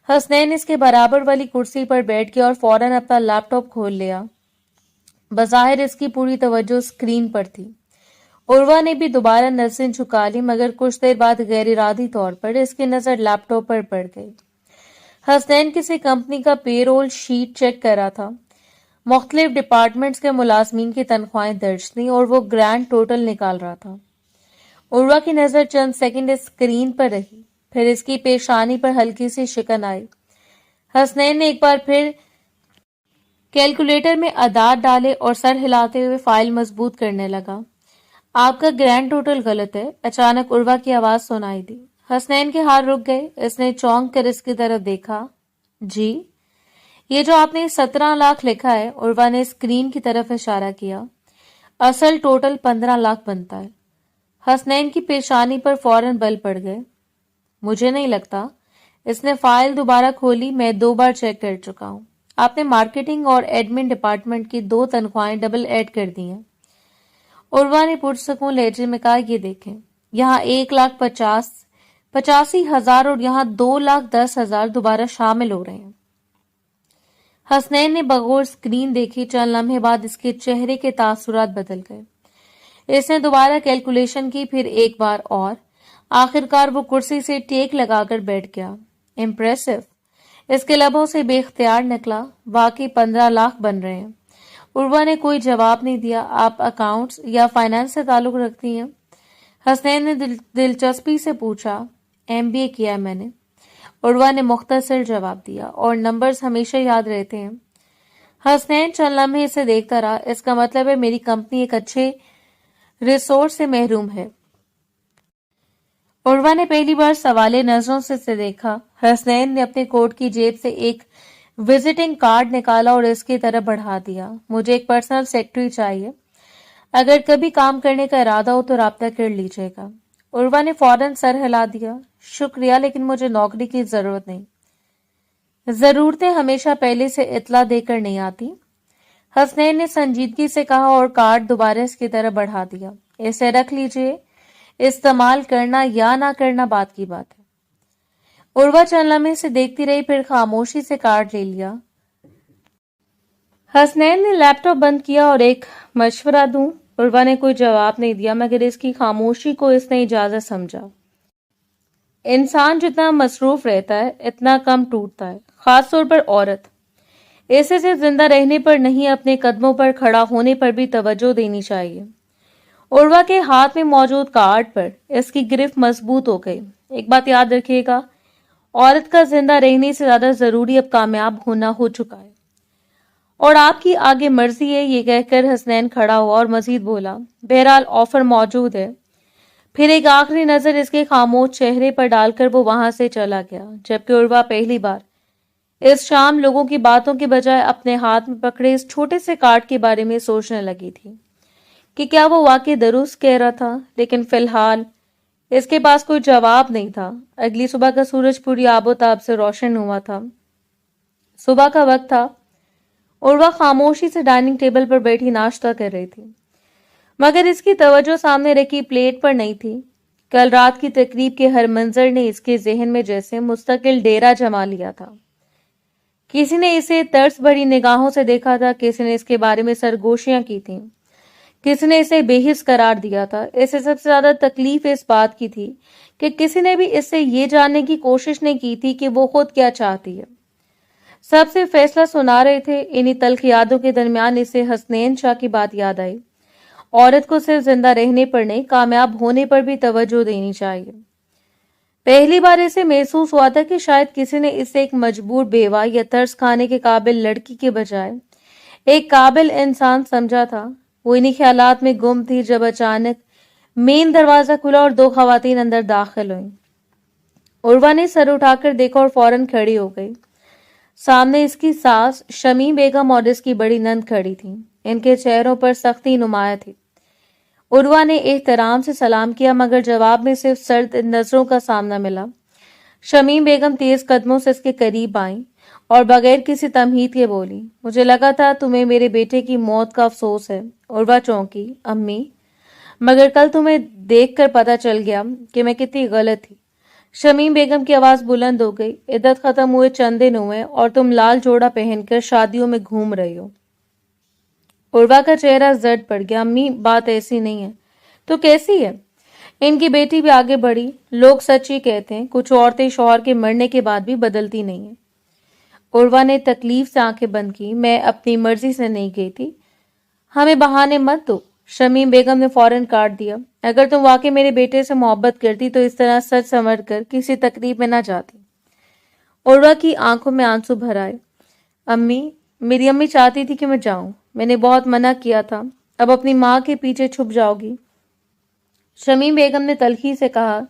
हसनैन इसके बराबर वाली कुर्सी पर बैठ गया और फौरन अपना लैपटॉप खोल लिया। बज़ाहिर इसकी पूरी तवज्जो स्क्रीन पर थी। उर्वा ने भी दोबारा नज़रें झुका ली, मगर कुछ देर बाद गैर इरादी तौर पर इसकी नजर लैपटॉप पर पड़ गई। हसनैन किसी कंपनी का पेरोल शीट चेक कर रहा था। मुख्तलिफ डिपार्टमेंट्स के मुलाजमीन की तनख्वाहें दर्ज थी और वो ग्रैंड टोटल निकाल रहा था। उर्वा की नजर चंद सेकंड स्क्रीन पर रही, फिर इसकी पेशानी पर हल्की सी शिकन आई। हसनैन ने एक बार फिर कैलकुलेटर में अदाद डाले और सर हिलाते हुए फाइल मजबूत करने लगा। आपका ग्रैंड टोटल गलत है, अचानक उर्वा की आवाज सुनाई दी। हसनैन के हाथ रुक गए। इसने चौंक कर इसकी तरफ देखा। जी, ये जो आपने 17 लाख लिखा है, उर्वा ने स्क्रीन की तरफ इशारा किया। असल टोटल 15 लाख बनता है। हसनैन की पेशानी पर फौरन बल पड़ गए। मुझे नहीं लगता। इसने फाइल दोबारा खोली। मैं 2 बार चेक कर चुका हूँ। आपने मार्केटिंग और एडमिन डिपार्टमेंट की 2 तनख्वाहें डबल ऐड कर दी हैं। उर्वा ने पुरसकून लहजे में कहा, ये देखें, यहाँ 1,85,000 और यहाँ 2,10,000 दोबारा शामिल हो रहे हैं। हसनैन ने बगौर स्क्रीन देखी। चंद लम्हे बाद इसके चेहरे के तासुरात बदल गए। इसने दोबारा कैलकुलेशन की, फिर एक बार और। आखिरकार वो कुर्सी से टेक लगाकर बैठ गया। इम्प्रेसिव, इसके लबों से बेख्तियार निकला। वाकई 15 लाख बन रहे हैं। उर्वा ने कोई जवाब नहीं दिया। आप अकाउंट्स या फाइनेंस से ताल्लुक रखती हैं? हसनैन ने दिलचस्पी से पूछा। MBA किया है मैंने, उर्वा ने मुख्तसर जवाब दिया। और नंबर्स हमेशा याद रहते हैं? हसनैन चंद लम्हे इसे देखता रहा। इसका मतलब है मेरी कंपनी एक अच्छे रिसोर्स से महरूम है। उर्वा ने पहली बार सवाले नजरों से इसे देखा। हसनैन ने अपने कोट की जेब से एक विजिटिंग कार्ड निकाला और इसकी तरफ बढ़ा दिया। मुझे एक पर्सनल सेक्रेटरी चाहिए। अगर कभी काम करने का इरादा हो तो राब्ता कर लीजिएगा। उर्वा ने फौरन सर हिला दिया। शुक्रिया, लेकिन मुझे नौकरी की जरूरत नहीं। जरूरतें हमेशा पहले से इतला देकर नहीं आती। हसनैन ने संजीदगी से कहा और कार्ड दोबारा इसकी तरफ बढ़ा दिया। इसे रख लीजिए, इस्तेमाल करना या ना करना बात की बात है। उर्वा चंद लम्हे से देखती रही, फिर खामोशी से कार्ड ले लिया। हसनैन ने लैपटॉप बंद किया और एक मशवरा दूं? उर्वा ने कोई जवाब नहीं दिया, मगर इसकी खामोशी को इसने इजाजत समझा। इंसान जितना मसरूफ रहता है इतना कम टूटता है, खासतौर पर औरत। ऐसे से जिंदा रहने पर नहीं, अपने कदमों पर खड़ा होने पर भी तवज्जो देनी चाहिए। उर्वा के हाथ में मौजूद कार्ड पर इसकी गिरफ्त मजबूत हो गई। एक बात याद रखिएगा, औरत का जिंदा रहने से ज्यादा जरूरी अब कामयाब होना हो चुका है, और आपकी आगे मर्जी है। ये कहकर हसनैन खड़ा हुआ और मजीद बोला, बहरहाल ऑफर मौजूद है। फिर एक आखिरी नजर इसके खामोश चेहरे पर डालकर वो वहां से चला गया। जबकि उर्वा पहली बार इस शाम लोगों की बातों के बजाय अपने हाथ में पकड़े इस छोटे से कार्ड के बारे में सोचने लगी थी कि क्या वो वाकई दुरुस्त कह रहा था। लेकिन फिलहाल इसके पास कोई जवाब नहीं था। अगली सुबह का सूरज पूरी आबोताब से रोशन हुआ था। सुबह का वक्त था। उर्वा खामोशी से डाइनिंग टेबल पर बैठी नाश्ता कर रही थी, मगर इसकी तवज्जो सामने रखी प्लेट पर नहीं थी। कल रात की तकरीब के हर मंजर ने इसके जहन में जैसे मुस्तकिल डेरा जमा लिया था। किसी ने इसे तरस भरी निगाहों से देखा था, किसी ने इसके बारे में सरगोशियां की थी, किसी ने इसे बेहिस करार दिया था। इसे सबसे ज्यादा तकलीफ इस बात की थी कि किसी ने भी इससे ये जानने की कोशिश नहीं की थी कि वो खुद क्या चाहती है। सब सिर्फ फैसला सुना रहे थे। इन्हीं तल्ख यादों के दरमियान इसे हसनैन शाह की बात याद आई। औरत को सिर्फ जिंदा रहने पर नहीं, कामयाब होने पर भी तवज्जो देनी चाहिए। पहली बार इसे महसूस हुआ था कि शायद किसी ने इसे एक मजबूर बेवा या तरस खाने के काबिल लड़की के बजाय एक काबिल इंसान समझा था। वो इन्हीं ख्यालात में गुम थी जब अचानक मेन दरवाजा खुला और दो खवातीन अंदर दाखिल हुईं। उर्वा ने सर उठाकर देखा और फौरन खड़ी हो गई। सामने इसकी सास शमी बेगम और इसकी बड़ी नंद खड़ी थी। इनके चेहरों पर सख्ती नुमाया थी। उर्वा ने एहतराम से सलाम किया, मगर जवाब में सिर्फ सर्द नजरों का सामना मिला। शमीम बेगम तेज कदमों से इसके करीब आईं और बगैर किसी तमहीद के बोली, मुझे लगा था तुम्हें मेरे बेटे की मौत का अफसोस है। उर्वा चौंकी, अम्मी, मगर कल तुम्हें देखकर पता चल गया कि मैं कितनी गलत थी। शमीम बेगम की आवाज बुलंद हो गई, इद्दत खत्म हुए चंद दिन हुए और तुम लाल जोड़ा पहनकर शादियों में घूम रही हो। उर्वा का चेहरा जर्द पड़ गया। अम्मी, बात ऐसी नहीं है। तो कैसी है? इनकी बेटी भी आगे बढ़ी। लोग सच ही कहते हैं, कुछ औरतें शौहर के मरने के बाद भी बदलती नहीं है। उर्वा ने तकलीफ से आंखें बंद की। मैं अपनी मर्जी से नहीं गई थी, हमें बहाने मत दो। शमीम बेगम ने फौरन काट दिया, अगर तुम वाकई मेरे बेटे से मोहब्बत करती तो इस तरह सच समझ कर किसी तकलीफ में ना जाती। उर्वा की आंखों में आंसू भर आए। अम्मी, मेरी अम्मी चाहती थी कि मैं जाऊं, मैंने बहुत मना किया था। अब अपनी माँ के पीछे छुप जाओगी? शमीम बेगम ने तल्खी से कहा,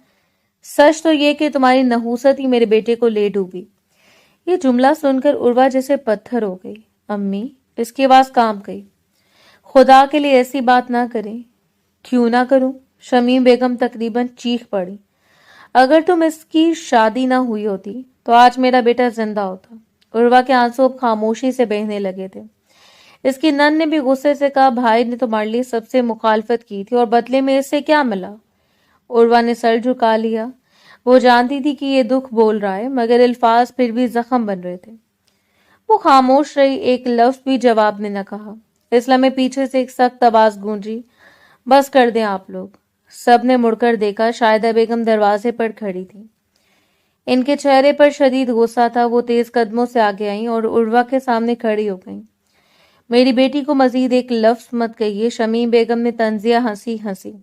सच तो ये कि तुम्हारी नहूसत ही मेरे बेटे को ले डूबी। ये जुमला सुनकर उर्वा जैसे पत्थर हो गई। अम्मी, इसकी आवाज कांप गई। खुदा के लिए ऐसी बात ना करें। क्यों ना करूं? शमीम बेगम तकरीबन चीख पड़ी। अगर तुम इसकी शादी ना हुई होती तो आज मेरा बेटा जिंदा होता। उर्वा के आंसू अब खामोशी से बहने लगे थे। इसकी नन ने भी गुस्से से कहा, भाई ने तुम्हारे लिए सबसे मुखालफत की थी और बदले में इससे क्या मिला? उर्वा ने सर झुका लिया। वो जानती थी कि ये दुख बोल रहा है, मगर अल्फाज फिर भी जख्म बन रहे थे। वो खामोश रही, एक लफ्ज भी जवाब ने न कहा। इस लम्हे पीछे से एक सख्त आवाज गूंजी, बस कर दें आप लोग। सब ने मुड़कर देखा। शाहिदा बेगम दरवाजे पर खड़ी थी। इनके चेहरे पर शदीद गुस्सा था। वो तेज कदमों से आगे आईं और उर्वा के सामने खड़ी हो गईं। मेरी बेटी को मजीद एक लफ्ज मत कहिए। शमीम बेगम ने तंजिया हंसी हंसी।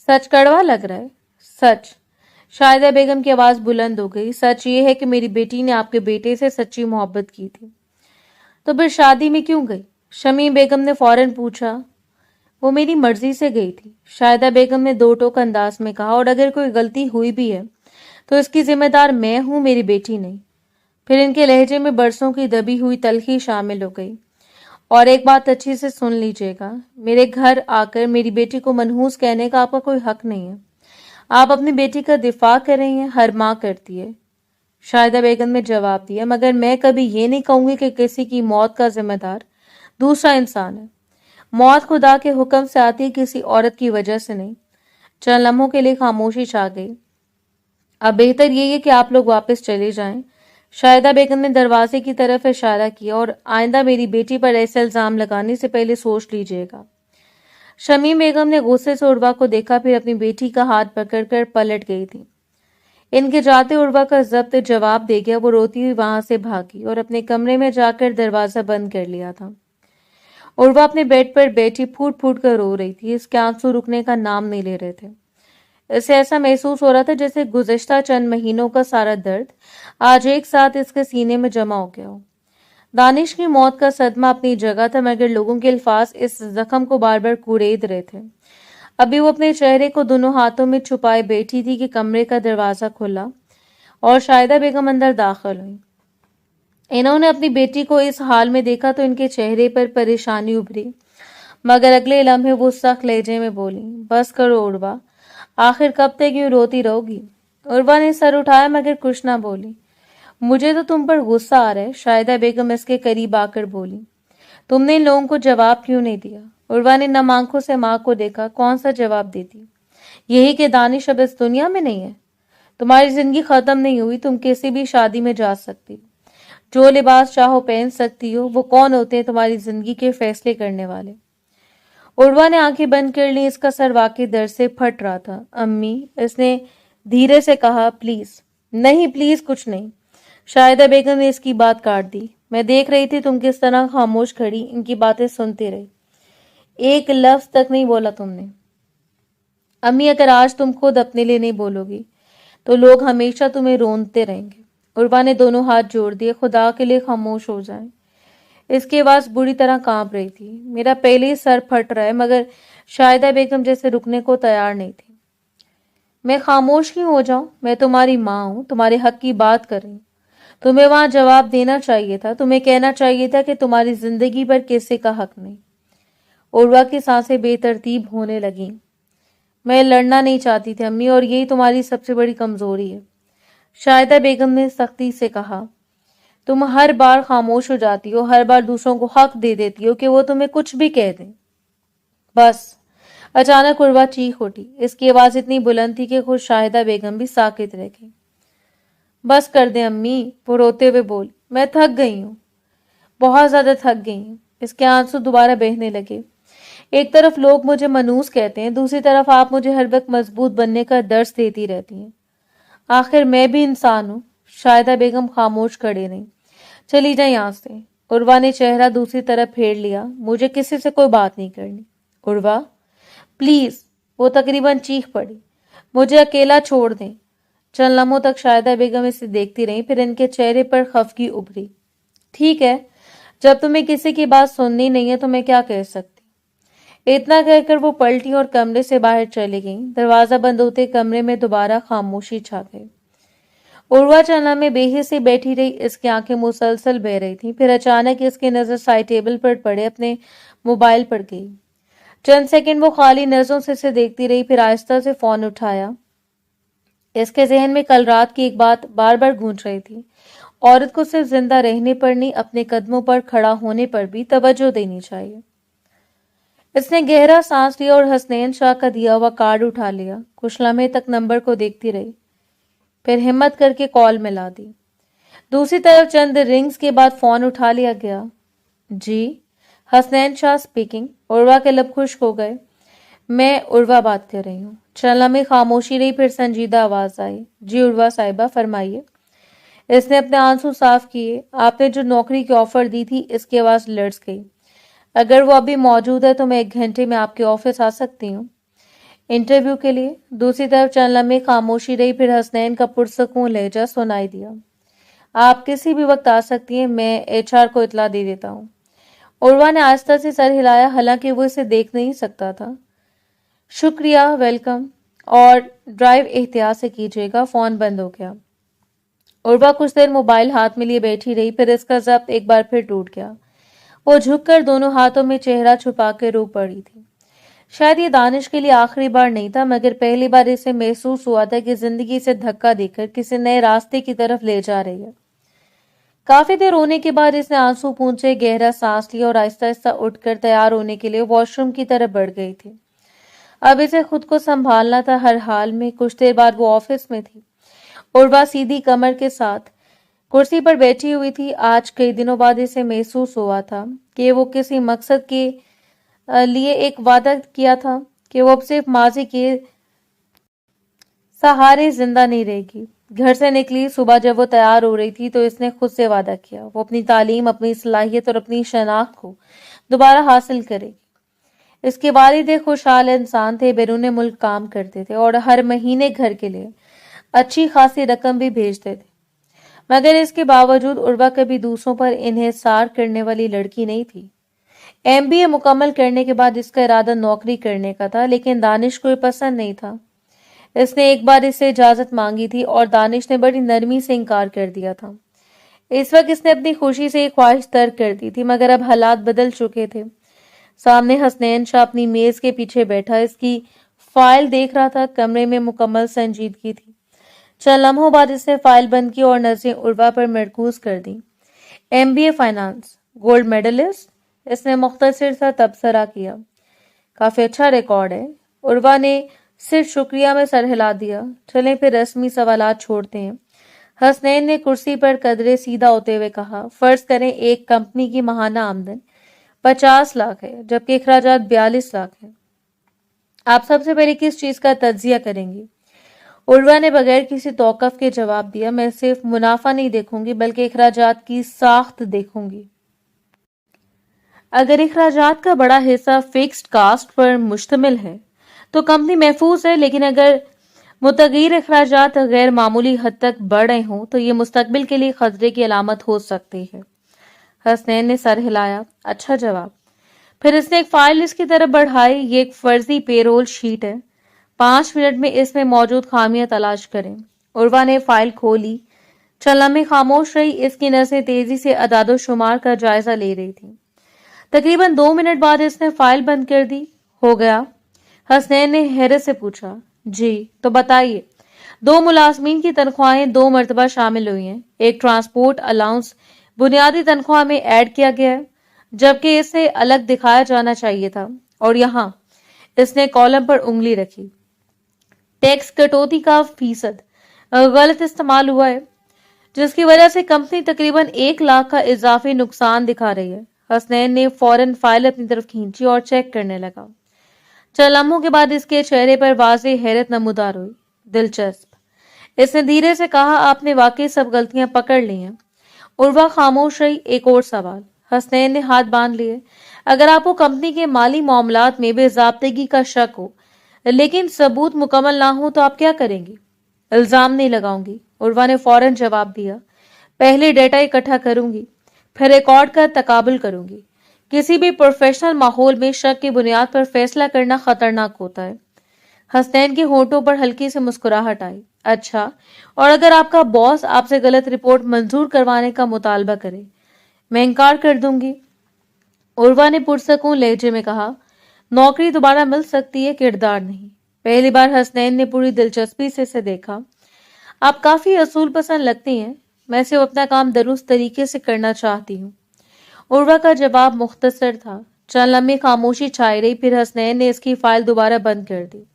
सच कड़वा लग रहा है? सच। शाहिदा बेगम की आवाज बुलंद हो गई। सच ये है कि मेरी बेटी ने आपके बेटे से सच्ची मोहब्बत की थी। तो फिर शादी में क्यों गई? शमीम बेगम ने फौरन पूछा। वो मेरी मर्जी से गई थी, शाहिदा बेगम ने दो टोक अंदाज में कहा, और अगर कोई गलती हुई भी है तो इसकी जिम्मेदार मैं हूं, मेरी बेटी नहीं। फिर इनके लहजे में बरसों की दबी हुई तलखी शामिल हो गई। और एक बात अच्छी से सुन लीजिएगा, मेरे घर आकर मेरी बेटी को मनहूस कहने का आपका कोई हक नहीं है। आप अपनी बेटी का दिफा कर रही हैं, हर माँ करती है। शाहिदा बेगम ने जवाब दिया, मगर मैं कभी ये नहीं कहूंगी कि किसी की मौत का जिम्मेदार दूसरा इंसान है। मौत खुदा के हुक्म से आती है, किसी औरत की वजह से नहीं। चंद लम्हों के लिए खामोशी छा गई। अब बेहतर यही है कि आप लोग वापस चले जाएं। शाहिदा बेगम ने दरवाजे की तरफ इशारा किया, और आइंदा मेरी बेटी पर ऐसे इल्जाम लगाने से पहले सोच लीजिएगा। शमीम बेगम ने गुस्से से उर्वा को देखा, फिर अपनी बेटी का हाथ पकड़कर पलट गई थी। इनके जाते उर्वा का जब्त जवाब दे गया। वो रोती हुई वहां से भागी और अपने कमरे में जाकर दरवाजा बंद कर लिया था। उर्वा अपने बेड पर बैठी फूट फूट कर रो रही थी। इसके आंसू रुकने का नाम नहीं ले रहे थे। इसे ऐसा महसूस हो रहा था जैसे गुज़िश्ता चंद महीनों का सारा दर्द आज एक साथ इसके सीने में जमा हो गया हो। दानिश की मौत का सदमा अपनी जगह था, मगर लोगों के अल्फाज इस जख्म को बार बार कुरेद रहे थे। अभी वो अपने चेहरे को दोनों हाथों में छुपाए बैठी थी कि कमरे का दरवाजा खुला और शाहिदा बेगम अंदर दाखिल हुई। इन्होंने अपनी बेटी को इस हाल में देखा तो इनके चेहरे पर परेशानी उभरी, मगर अगले लम्हे वो सख्त लहजे में बोली, बस करो उर्वा, आखिर कब तक यूं रोती रहोगी? उर्वा ने सर उठाया मगर कुछ ना बोली। मुझे तो तुम पर गुस्सा आ रहा है, शाहिदा बेगम इसके करीब आकर बोली। तुमने इन लोगों को जवाब क्यों नहीं दिया? उर्वा ने नम आंखों से माँ को देखा। कौन सा जवाब देती? यही कि दानिश अब इस दुनिया में नहीं है। तुम्हारी जिंदगी खत्म नहीं हुई, तुम किसी भी शादी में जा सकती, जो लिबास चाहो पहन सकती हो। वो कौन होते हैं तुम्हारी जिंदगी के फैसले करने वाले? उर्वा ने आंखें बंद कर ली। इसका सर वाकई दर्द से फट रहा था। अम्मी, इसने धीरे से कहा, प्लीज। नहीं, प्लीज कुछ नहीं। शाहिदा बेगम ने इसकी बात काट दी। मैं देख रही थी तुम किस तरह खामोश खड़ी इनकी बातें सुनती रही, एक लफ्ज तक नहीं बोला तुमने। अम्मी, अगर आज तुम खुद अपने लिए नहीं बोलोगी तो लोग हमेशा तुम्हें रोनते रहेंगे। उर्वा ने दोनों हाथ जोड़ दिए। खुदा के लिए खामोश हो जाएं। इसकी आवाज बुरी तरह कांप रही थी। मेरा पहले ही सर फट रहा है, मगर शाहिदा बेगम जैसे रुकने को तैयार नहीं थी। मैं खामोश क्यों हो जाऊं? मैं तुम्हारी माँ हूं, तुम्हारे हक की बात कर रही हूं। तुम्हें वहां जवाब देना चाहिए था, तुम्हें कहना चाहिए था कि तुम्हारी जिंदगी पर किसी का हक नहीं। उर्वा की सांसें बेतरतीब होने लगीं। मैं लड़ना नहीं चाहती थी अम्मी, और यही तुम्हारी सबसे बड़ी कमजोरी है, शाहिदा बेगम ने सख्ती से कहा। तुम हर बार खामोश हो जाती हो, हर बार दूसरों को हक दे देती हो कि वो तुम्हें कुछ भी कह दें। बस। अचानक उर्वा चीख उठी। इसकी आवाज इतनी बुलंद थी कि खुद शाहिदा बेगम भी साकित रह गई। बस कर दे अम्मी, वो रोते हुए बोली। मैं थक गई हूँ, बहुत ज्यादा थक गई हूँ। इसके आंसू दोबारा बहने लगे। एक तरफ लोग मुझे मनूस कहते हैं, दूसरी तरफ आप मुझे हर वक्त मजबूत बनने का दर्स देती रहती हैं। आखिर मैं भी इंसान हूँ। शाहिदा बेगम खामोश खड़े नहीं। चली जाए यहाँ से। उर्वा ने चेहरा दूसरी तरफ फेर लिया। मुझे किसी से कोई बात नहीं करनी। उर्वा, प्लीज। वो तकरीबन चीख पड़ी। मुझे अकेला छोड़ दें। चंद लम्हों तक शाहिदा बेगम इसे देखती रही, फिर इनके चेहरे पर खफगी उभरी। ठीक है, जब तुम्हें किसी की बात सुननी नहीं है तो मैं क्या कह सकती। इतना कहकर वो पलटी और कमरे से बाहर चली गई। दरवाजा बंद होते कमरे में दोबारा खामोशी छा गई। उर्वा चलना में बेहिसी बैठी रही। इसकी आंखें मुसलसल बह रही थी। फिर अचानक इसकी नजर साइड टेबल पर पड़े अपने मोबाइल पर गई। चंद सेकंड वो खाली नजरों से इसे देखती रही, फिर आहिस्ता से फोन उठाया। इसके जहन में कल रात की एक बात बार बार गूंज रही थी। औरत को सिर्फ जिंदा रहने पर नहीं, अपने कदमों पर खड़ा होने पर भी तवज्जो देनी चाहिए। इसने गहरा सांस लिया और हसनैन शाह का दिया हुआ कार्ड उठा लिया। कुछ लम्हे तक नंबर को देखती रही, फिर हिम्मत करके कॉल मिला दी। दूसरी तरफ चंद रिंग्स के बाद फोन उठा लिया गया। जी, हसनैन शाह स्पीकिंग। उर्वा के लब खुश्क हो गए। मैं उर्वा बात कर रही हूँ। चला में खामोशी रही, फिर संजीदा आवाज आई। जी उर्वा साहिबा, फरमाइए। इसने अपने आंसू साफ किए। आपने जो नौकरी की ऑफर दी थी, इसकी आवाज लर्ज गई। अगर वो अभी मौजूद है तो मैं 1 घंटे में आपके ऑफिस आ सकती हूँ इंटरव्यू के लिए। दूसरी तरफ चंद लम्हे खामोशी रही, फिर हसनैन का पुरसकून लहजा सुनाई दिया। आप किसी भी वक्त आ सकती हैं, मैं एचआर को इतला दे देता हूँ। उर्वा ने आहिस्ता से सर हिलाया, हालांकि वो इसे देख नहीं सकता था। शुक्रिया, वेलकम, और ड्राइव एहतियात से कीजिएगा। फोन बंद हो गया। उर्वा कुछ देर मोबाइल हाथ में लिए बैठी रही, फिर इसका जब्त एक बार फिर टूट गया। वो झुककर दोनों हाथों में चेहरा छुपा के रो पड़ी थी। शायद ये दानिश के लिए आखिरी बार नहीं था, मगर पहली बार इसे महसूस हुआ था कि जिंदगी से धक्का देकर किसी नए रास्ते की तरफ ले जा रही है। काफी देर रोने के बाद इसने आंसू पूंछे, गहरा सांस लिया और आहिस्ता आहिस्ता उठकर तैयार होने के लिए वॉशरूम की तरफ बढ़ गई थी। अब इसे खुद को संभालना था हर हाल में। कुछ देर बाद वो ऑफिस में थी। उर्वा सीधी कमर के साथ कुर्सी पर बैठी हुई थी। आज कई दिनों बाद इसे महसूस हुआ था कि वो किसी मकसद के लिए एक वादा किया था कि वो अब सिर्फ माजी के सहारे जिंदा नहीं रहेगी। घर से निकली सुबह जब वो तैयार हो रही थी तो इसने खुद से वादा किया वो अपनी तालीम, अपनी सलाहियत और अपनी शनाख्त को दोबारा हासिल करेगी। इसके वालिद एक खुशहाल इंसान थे, बैरून मुल्क काम करते थे और हर महीने घर के लिए अच्छी खासी रकम भी भेजते थे। मगर इसके बावजूद उर्वा कभी दूसरों पर इन्हिसार करने वाली लड़की नहीं थी। एमबीए मुकम्मल करने के बाद इसका इरादा नौकरी करने का था, लेकिन दानिश को पसंद नहीं था। इसने एक बार इससे इजाजत मांगी थी और दानिश ने बड़ी नरमी से इनकार कर दिया था। इस वक्त इसने अपनी खुशी से एक ख्वाहिश तर्क कर दी थी, मगर अब हालात बदल चुके थे। सामने हसनैन शाह अपनी मेज के पीछे बैठा इसकी फाइल देख रहा था। कमरे में मुकम्मल संजीदगी थी। चंद लम्हों बाद इसने फाइल बंद की और नजरें उर्वा पर मरकूज कर दी। एमबीए फाइनेंस, गोल्ड मेडलिस्ट, इसने मुख्तसर सा तबसरा किया। काफी अच्छा रिकॉर्ड है। उर्वा ने सिर्फ शुक्रिया में सर हिला दिया। चलें फिर रस्मी सवालात छोड़ते हैं। हसनैन ने कुर्सी पर कदरे सीधा होते हुए कहा, फर्ज करें एक कंपनी की माहाना आमदन 50 लाख है, जबकि अखराजात 42 लाख है। आप सबसे पहले किस चीज का तज्जिया करेंगी? उर्वा ने बगैर किसी तौक़ुफ़ के जवाब दिया, मैं सिर्फ मुनाफा नहीं देखूंगी बल्कि अखराजात की साख्त देखूंगी। अगर अखराजात का बड़ा हिस्सा फिक्स्ड कास्ट पर मुश्तमिल है तो कंपनी महफूज है, लेकिन अगर मुतगैर अखराजात गैर मामूली हद तक बढ़ रहे हों तो ये मुस्तकबिल के लिए खतरे की अलामत हो सकती है। हसनैन ने सर हिलाया, अच्छा जवाब। फिर इसने एक फाइल इसकी तरफ बढ़ाई, ये एक फर्जी पेरोल शीट है, 5 मिनट में इसमें मौजूद खामियां तलाश करें। उर्वा ने फाइल खोली, चंद लम्हे खामोश रही, इसकी नज़रें तेजी से अदादो शुमार का जायजा ले रही थी। तकरीबन 2 मिनट बाद इसने फाइल बंद कर दी। हो गया? हसनैन ने हैरत से पूछा। जी, तो बताइए। 2 मुलाजमीन की तनख्वाहें 2 मरतबा शामिल हुई हैं। एक ट्रांसपोर्ट अलाउंस बुनियादी तनख्वाह में ऐड किया गया है, जबकि इसे अलग दिखाया जाना चाहिए था। और यहाँ इसने कॉलम पर उंगली रखी, टैक्स कटौती का फीसद गलत इस्तेमाल हुआ है, जिसकी वजह से कंपनी तकरीबन 1 लाख का इजाफी नुकसान दिखा रही है। हसनैन ने फौरन फाइल अपनी तरफ खींची और चेक करने लगा। चंद लम्हों के बाद इसके चेहरे पर वाज़ेह हैरत नमूदार हुई। दिलचस्प, इसने धीरे से कहा, आपने वाकई सब गलतियां पकड़ ली हैं। उर्वा खामोश रही। एक और सवाल। हसनैन ने हाथ बांध लिए। अगर आपको कंपनी के माली मामलात में बेज़ाब्तगी का शक हो लेकिन सबूत मुकम्मल ना हो तो आप क्या करेंगी? इल्जाम नहीं लगाऊंगी, उर्वा ने फौरन जवाब दिया। पहले डेटा इकट्ठा करूंगी, फिर रिकॉर्ड का तकाबुल करूंगी। किसी भी प्रोफेशनल माहौल में शक की बुनियाद पर फैसला करना खतरनाक होता है। हसनैन के होंठों पर हल्की से मुस्कुराहट आई। अच्छा, और अगर आपका बॉस आपसे गलत रिपोर्ट मंजूर करवाने का मुतालबा करे? मैं इनकार कर दूंगी, उर्वा ने पुरसकून लहजे में कहा। नौकरी दोबारा मिल सकती है, किरदार नहीं। पहली बार हसनैन ने पूरी दिलचस्पी से इसे देखा। आप काफी असूल पसंद लगती हैं, मैं सिर्फ अपना काम दुरुस्त तरीके से करना चाहती हूँ। उर्वा का जवाब मुख्तसर था। चंद लम्हे खामोशी छाई रही, फिर हसनैन ने इसकी फाइल दोबारा बंद कर दी।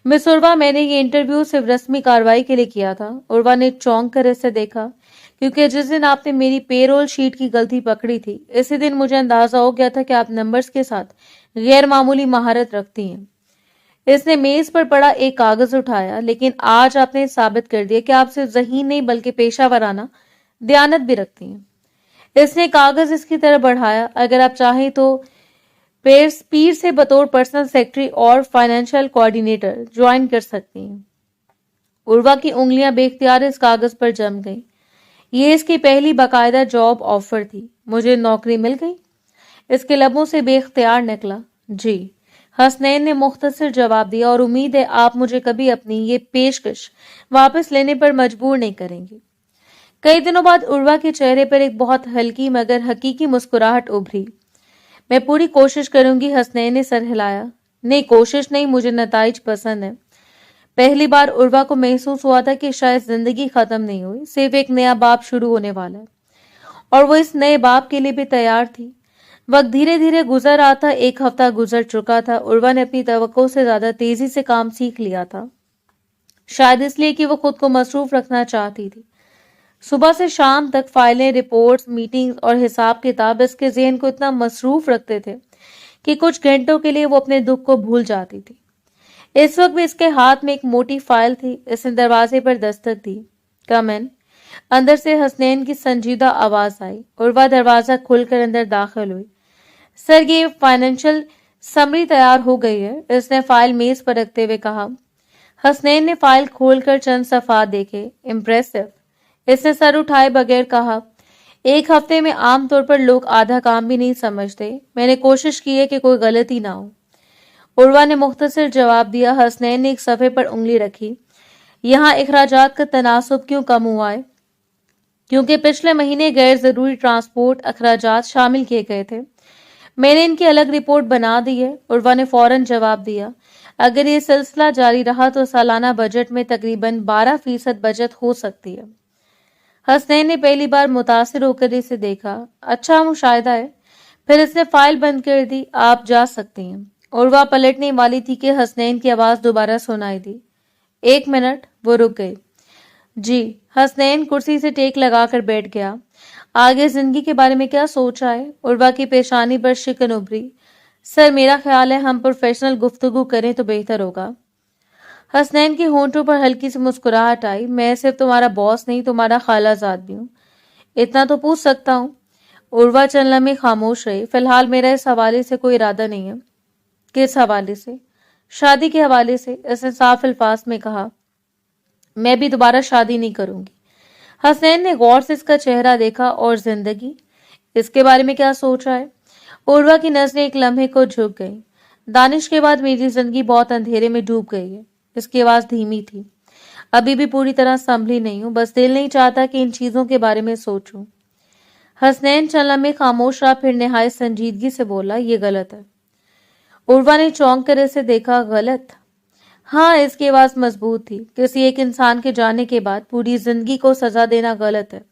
मिस उर्वा, मैंने ये इंटरव्यू सिर्फ रस्मी कार्रवाई के लिए किया था। उर्वा ने चौंक कर इसे देखा, क्योंकि जिस दिन आपने मेरी पेरोल शीट की गलती पकड़ी थी, इसी दिन मुझे अंदाजा हो गया था कि आप नंबर्स के साथ गैर मामूली महारत रखती हैं। इसने मेज पर पड़ा एक कागज उठाया, लेकिन आज आपने साबित कर दिया कि आप सिर्फ ज़हीन नहीं बल्कि पेशावराना दयानत भी रखती हैं। इसने कागज इसकी तरफ बढ़ाया। अगर आप चाहें तो पीर से बतौर पर्सनल सेक्रेटरी और फाइनेंशियल कोऑर्डिनेटर ज्वाइन कर सकती हैं। उर्वा की उंगलियां बेख्तियार इस कागज पर जम गईं। ये इसकी पहली बाकायदा जॉब ऑफर थी। मुझे नौकरी मिल गई? इसके लबों से बेख्तियार निकला। जी, हसनैन ने मुख्तसर जवाब दिया, और उम्मीद है आप मुझे कभी अपनी ये पेशकश वापस लेने पर मजबूर नहीं करेंगी। कई दिनों बाद उर्वा के चेहरे पर एक बहुत हल्की मगर हकीकी मुस्कुराहट उभरी। मैं पूरी कोशिश करूंगी, हसनैन ने सर हिलाया। नहीं, कोशिश नहीं, मुझे नताइज पसंद है। पहली बार उर्वा को महसूस हुआ था कि शायद जिंदगी खत्म नहीं हुई, सिर्फ एक नया बाब शुरू होने वाला है, और वो इस नए बाब के लिए भी तैयार थी। वक्त धीरे धीरे गुजर रहा था। 1 हफ्ता गुजर चुका था। उर्वा ने अपनी तवक्को से ज्यादा तेजी से काम सीख लिया था, शायद इसलिए कि वो खुद को मसरूफ रखना चाहती थी। सुबह से शाम तक फाइलें, रिपोर्ट्स, मीटिंग्स और हिसाब किताब इसके ज़हन को इतना मसरूफ रखते थे कि कुछ घंटों के लिए वो अपने दुख को भूल जाती थी। इस वक्त भी इसके हाथ में एक मोटी फाइल थी। इसने दरवाजे पर दस्तक दी। कम इन। अंदर से हसनैन की संजीदा आवाज आई। उर्वा दरवाजा खोलकर अंदर दाखिल हुई। सर, ये फाइनेंशियल समरी तैयार हो गई है, इसने फाइल मेज पर रखते हुए कहा। हसनैन ने फाइल खोलकर चंद सफ़ा देखे। इम्प्रेसिव, इसने सर उठाए बगैर कहा। 1 हफ्ते में आमतौर पर लोग आधा काम भी नहीं समझते। मैंने कोशिश की है कि कोई गलती ना हो, उर्वा ने मुख्तसर जवाब दिया। हसनैन ने एक सफ़े पर उंगली रखी। यहाँ अखराजात का तनासुब क्यों कम हुआ है? क्योंकि पिछले महीने गैर ज़रूरी ट्रांसपोर्ट अखराजात शामिल किए गए थे। मैंने इनकी अलग रिपोर्ट बना दी है, उर्वा ने फौरन जवाब दिया। अगर ये सिलसिला जारी रहा तो सालाना बजट में तकरीबन 12% बचत हो सकती है। हसनैन ने पहली बार मुतासिर होकर इसे देखा। अच्छा मुशाहिदा है। फिर इसने फाइल बंद कर दी। आप जा सकती हैं। उर्वा पलटने वाली थी कि हसनैन की आवाज दोबारा सुनाई दी। 1 मिनट। वो रुक गई। जी। हसनैन कुर्सी से टेक लगाकर बैठ गया। आगे जिंदगी के बारे में क्या सोचा है? उर्वा की पेशानी पर शिकन उभरी। सर, मेरा ख्याल है हम प्रोफेशनल गुफ्तगू करें तो बेहतर होगा। हसनैन के होंठों पर हल्की सी मुस्कुराहट आई। मैं सिर्फ तुम्हारा बॉस नहीं, तुम्हारा खालाजाद भी हूँ। इतना तो पूछ सकता हूँ। उर्वा चंद लम्हे खामोश रही। फिलहाल मेरा इस हवाले से कोई इरादा नहीं है। किस हवाले से? शादी के हवाले से, इसने साफ अल्फाज में कहा। मैं भी दोबारा शादी नहीं करूंगी। हसनैन ने गौर से इसका चेहरा देखा। और जिंदगी, इसके बारे में क्या सोच रहा है? उर्वा की नजरें एक लम्हे को झुक गई। दानिश के बाद मेरी जिंदगी बहुत अंधेरे में डूब गई है। इसकी आवाज धीमी थी। अभी भी पूरी तरह संभली नहीं हूं, बस दिल नहीं चाहता कि इन चीजों के बारे में सोचूं। हसनैन चंद लम्हे खामोश रहा, फिर निहायत संजीदगी से बोला, ये गलत है। उर्वा ने चौंक कर इसे देखा। गलत? हाँ, इसकी आवाज मजबूत थी। किसी एक इंसान के जाने के बाद पूरी जिंदगी को सजा देना गलत है।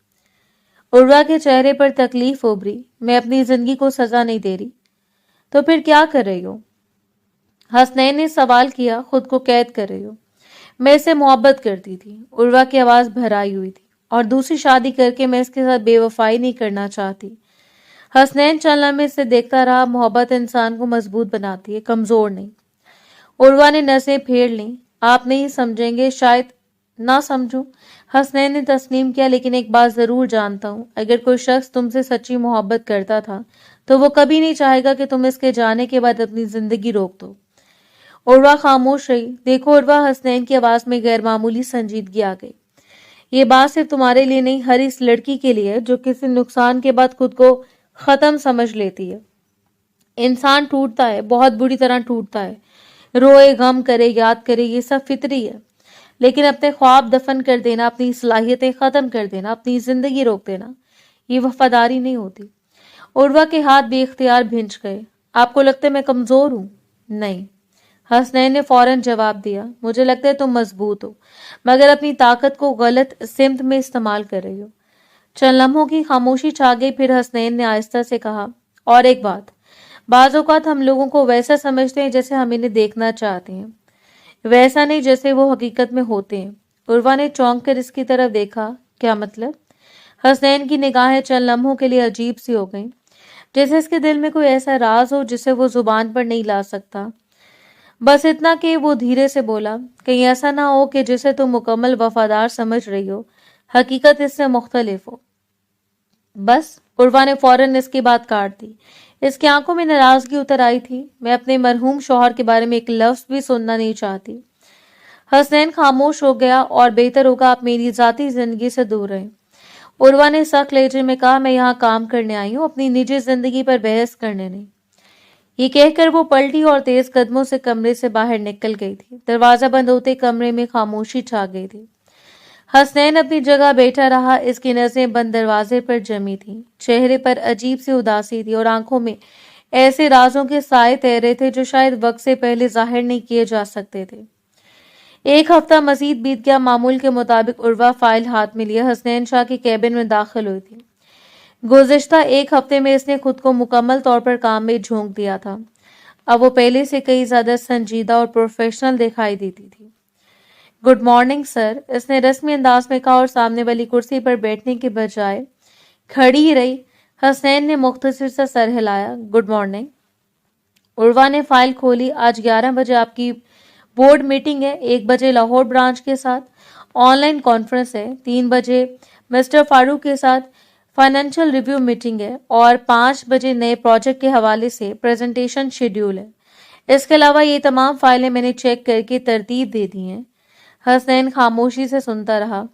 उर्वा के चेहरे पर तकलीफ उभरी। मैं अपनी जिंदगी को सजा नहीं दे रही। तो फिर क्या कर रही हो? हसनैन ने सवाल किया। खुद को कैद कर रही हो। मैं इससे मोहब्बत करती थी। उर्वा की आवाज भराई हुई थी। और दूसरी शादी करके मैं इसके साथ बेवफाई नहीं करना चाहती। हसनैन चंद लम्हे से देखता रहा। मोहब्बत इंसान को मजबूत बनाती है, कमजोर नहीं। उर्वा ने नसें फेर ली। आप नहीं समझेंगे, शायद ना समझूं। हसनैन ने तस्लीम किया। लेकिन एक बात जरूर जानता हूं, अगर कोई शख्स तुमसे सच्ची मोहब्बत करता था तो वो कभी नहीं चाहेगा कि तुम इसके जाने के बाद अपनी जिंदगी रोक दो। उर्वा खामोश रही। देखो उर्वा, हसनैन की आवाज में गैर मामूली संजीदगी आ गई। ये बात सिर्फ तुम्हारे लिए नहीं, हर इस लड़की के लिए जो किसी नुकसान के बाद खुद को खत्म समझ लेती है। इंसान टूटता है, बहुत बुरी तरह टूटता है। रोए, गम करे, याद करे, ये सब फितरी है। लेकिन अपने ख्वाब दफन कर देना, अपनी सलाहियतें खत्म कर देना, अपनी जिंदगी रोक देना, ये वफादारी नहीं होती। उर्वा के हाथ बेख्तियार भिंच गए। आपको लगता है मैं कमजोर हूं? नहीं। हसनैन ने फौरन जवाब दिया। मुझे लगता है तुम मजबूत हो, मगर अपनी ताकत को गलत सिमत में इस्तेमाल कर रही हो। चंद लम्हों की खामोशी छा गई। फिर हसनैन ने आहिस्ता से कहा, और एक बात, बाज़ औक़ात हम लोगों को वैसा समझते हैं जैसे हम इन्हें देखना चाहते हैं, वैसा नहीं जैसे वो हकीकत में होते हैं। उर्वा ने चौंक कर इसकी तरफ देखा। क्या मतलब? हसनैन की निगाहें चंद लम्हों के लिए अजीब सी हो गईं, जैसे इसके दिल में कोई ऐसा राज हो जिसे वो जुबान पर नहीं ला सकता। बस इतना कि वो धीरे से बोला, कहीं ऐसा ना हो कि जिसे तुम मुकम्मल वफादार समझ रही हो, हकीकत इससे मुख्तलिफ हो। बस। उर्वा ने फौरन इसकी बात काट दी। इसकी आंखों में नाराजगी उतर आई थी। मैं अपने मरहूम शौहर के बारे में एक लफ्ज भी सुनना नहीं चाहती। हसनैन खामोश हो गया। और बेहतर होगा आप मेरी जाती जिंदगी से दूर रहें। उर्वा ने सख्त लहजे में कहा, मैं यहाँ काम करने आई हूँ, अपनी निजी जिंदगी पर बहस करने नहीं। ये कहकर वो पलटी और तेज कदमों से कमरे से बाहर निकल गई थी। दरवाजा बंद होते कमरे में खामोशी छा गई थी। हसनैन अपनी जगह बैठा रहा। इसकी नजरें बंद दरवाजे पर जमी थी। चेहरे पर अजीब सी उदासी थी और आंखों में ऐसे राजों के साए तैर रहे थे जो शायद वक्त से पहले जाहिर नहीं किए जा सकते थे। एक हफ्ता मजीद बीत गया। मामूल के मुताबिक उर्वा फाइल हाथ में लिए हसनैन शाह के कैबिन में दाखिल हुई थी। गुज़िश्ता एक हफ्ते में इसने खुद को मुकम्मल तौर पर काम में झोंक दिया था। अब वो पहले से कई ज्यादा संजीदा और प्रोफेशनल दिखाई देती थी। गुड मॉर्निंग सर, इसने रस्मी अंदाज में कहा और सामने वाली कुर्सी पर बैठने के बजाय खड़ी ही रही। हसनैन ने मुख्तसर सा सर हिलाया। Good morning. उर्वा ने फाइल खोली। आज 11 बजे आपकी बोर्ड मीटिंग है, 1 बजे लाहौर ब्रांच के साथ ऑनलाइन कॉन्फ्रेंस है, 3 बजे मिस्टर फारूक के साथ फाइनेंशियल रिव्यू मीटिंग है और 5 बजे नए प्रोजेक्ट के हवाले से प्रेजेंटेशन शेड्यूल है। इसके अलावा ये तमाम फाइलें मैंने चेक करके तरतीब दे दी हैं। हसनैन खामोशी से सुनता रहा।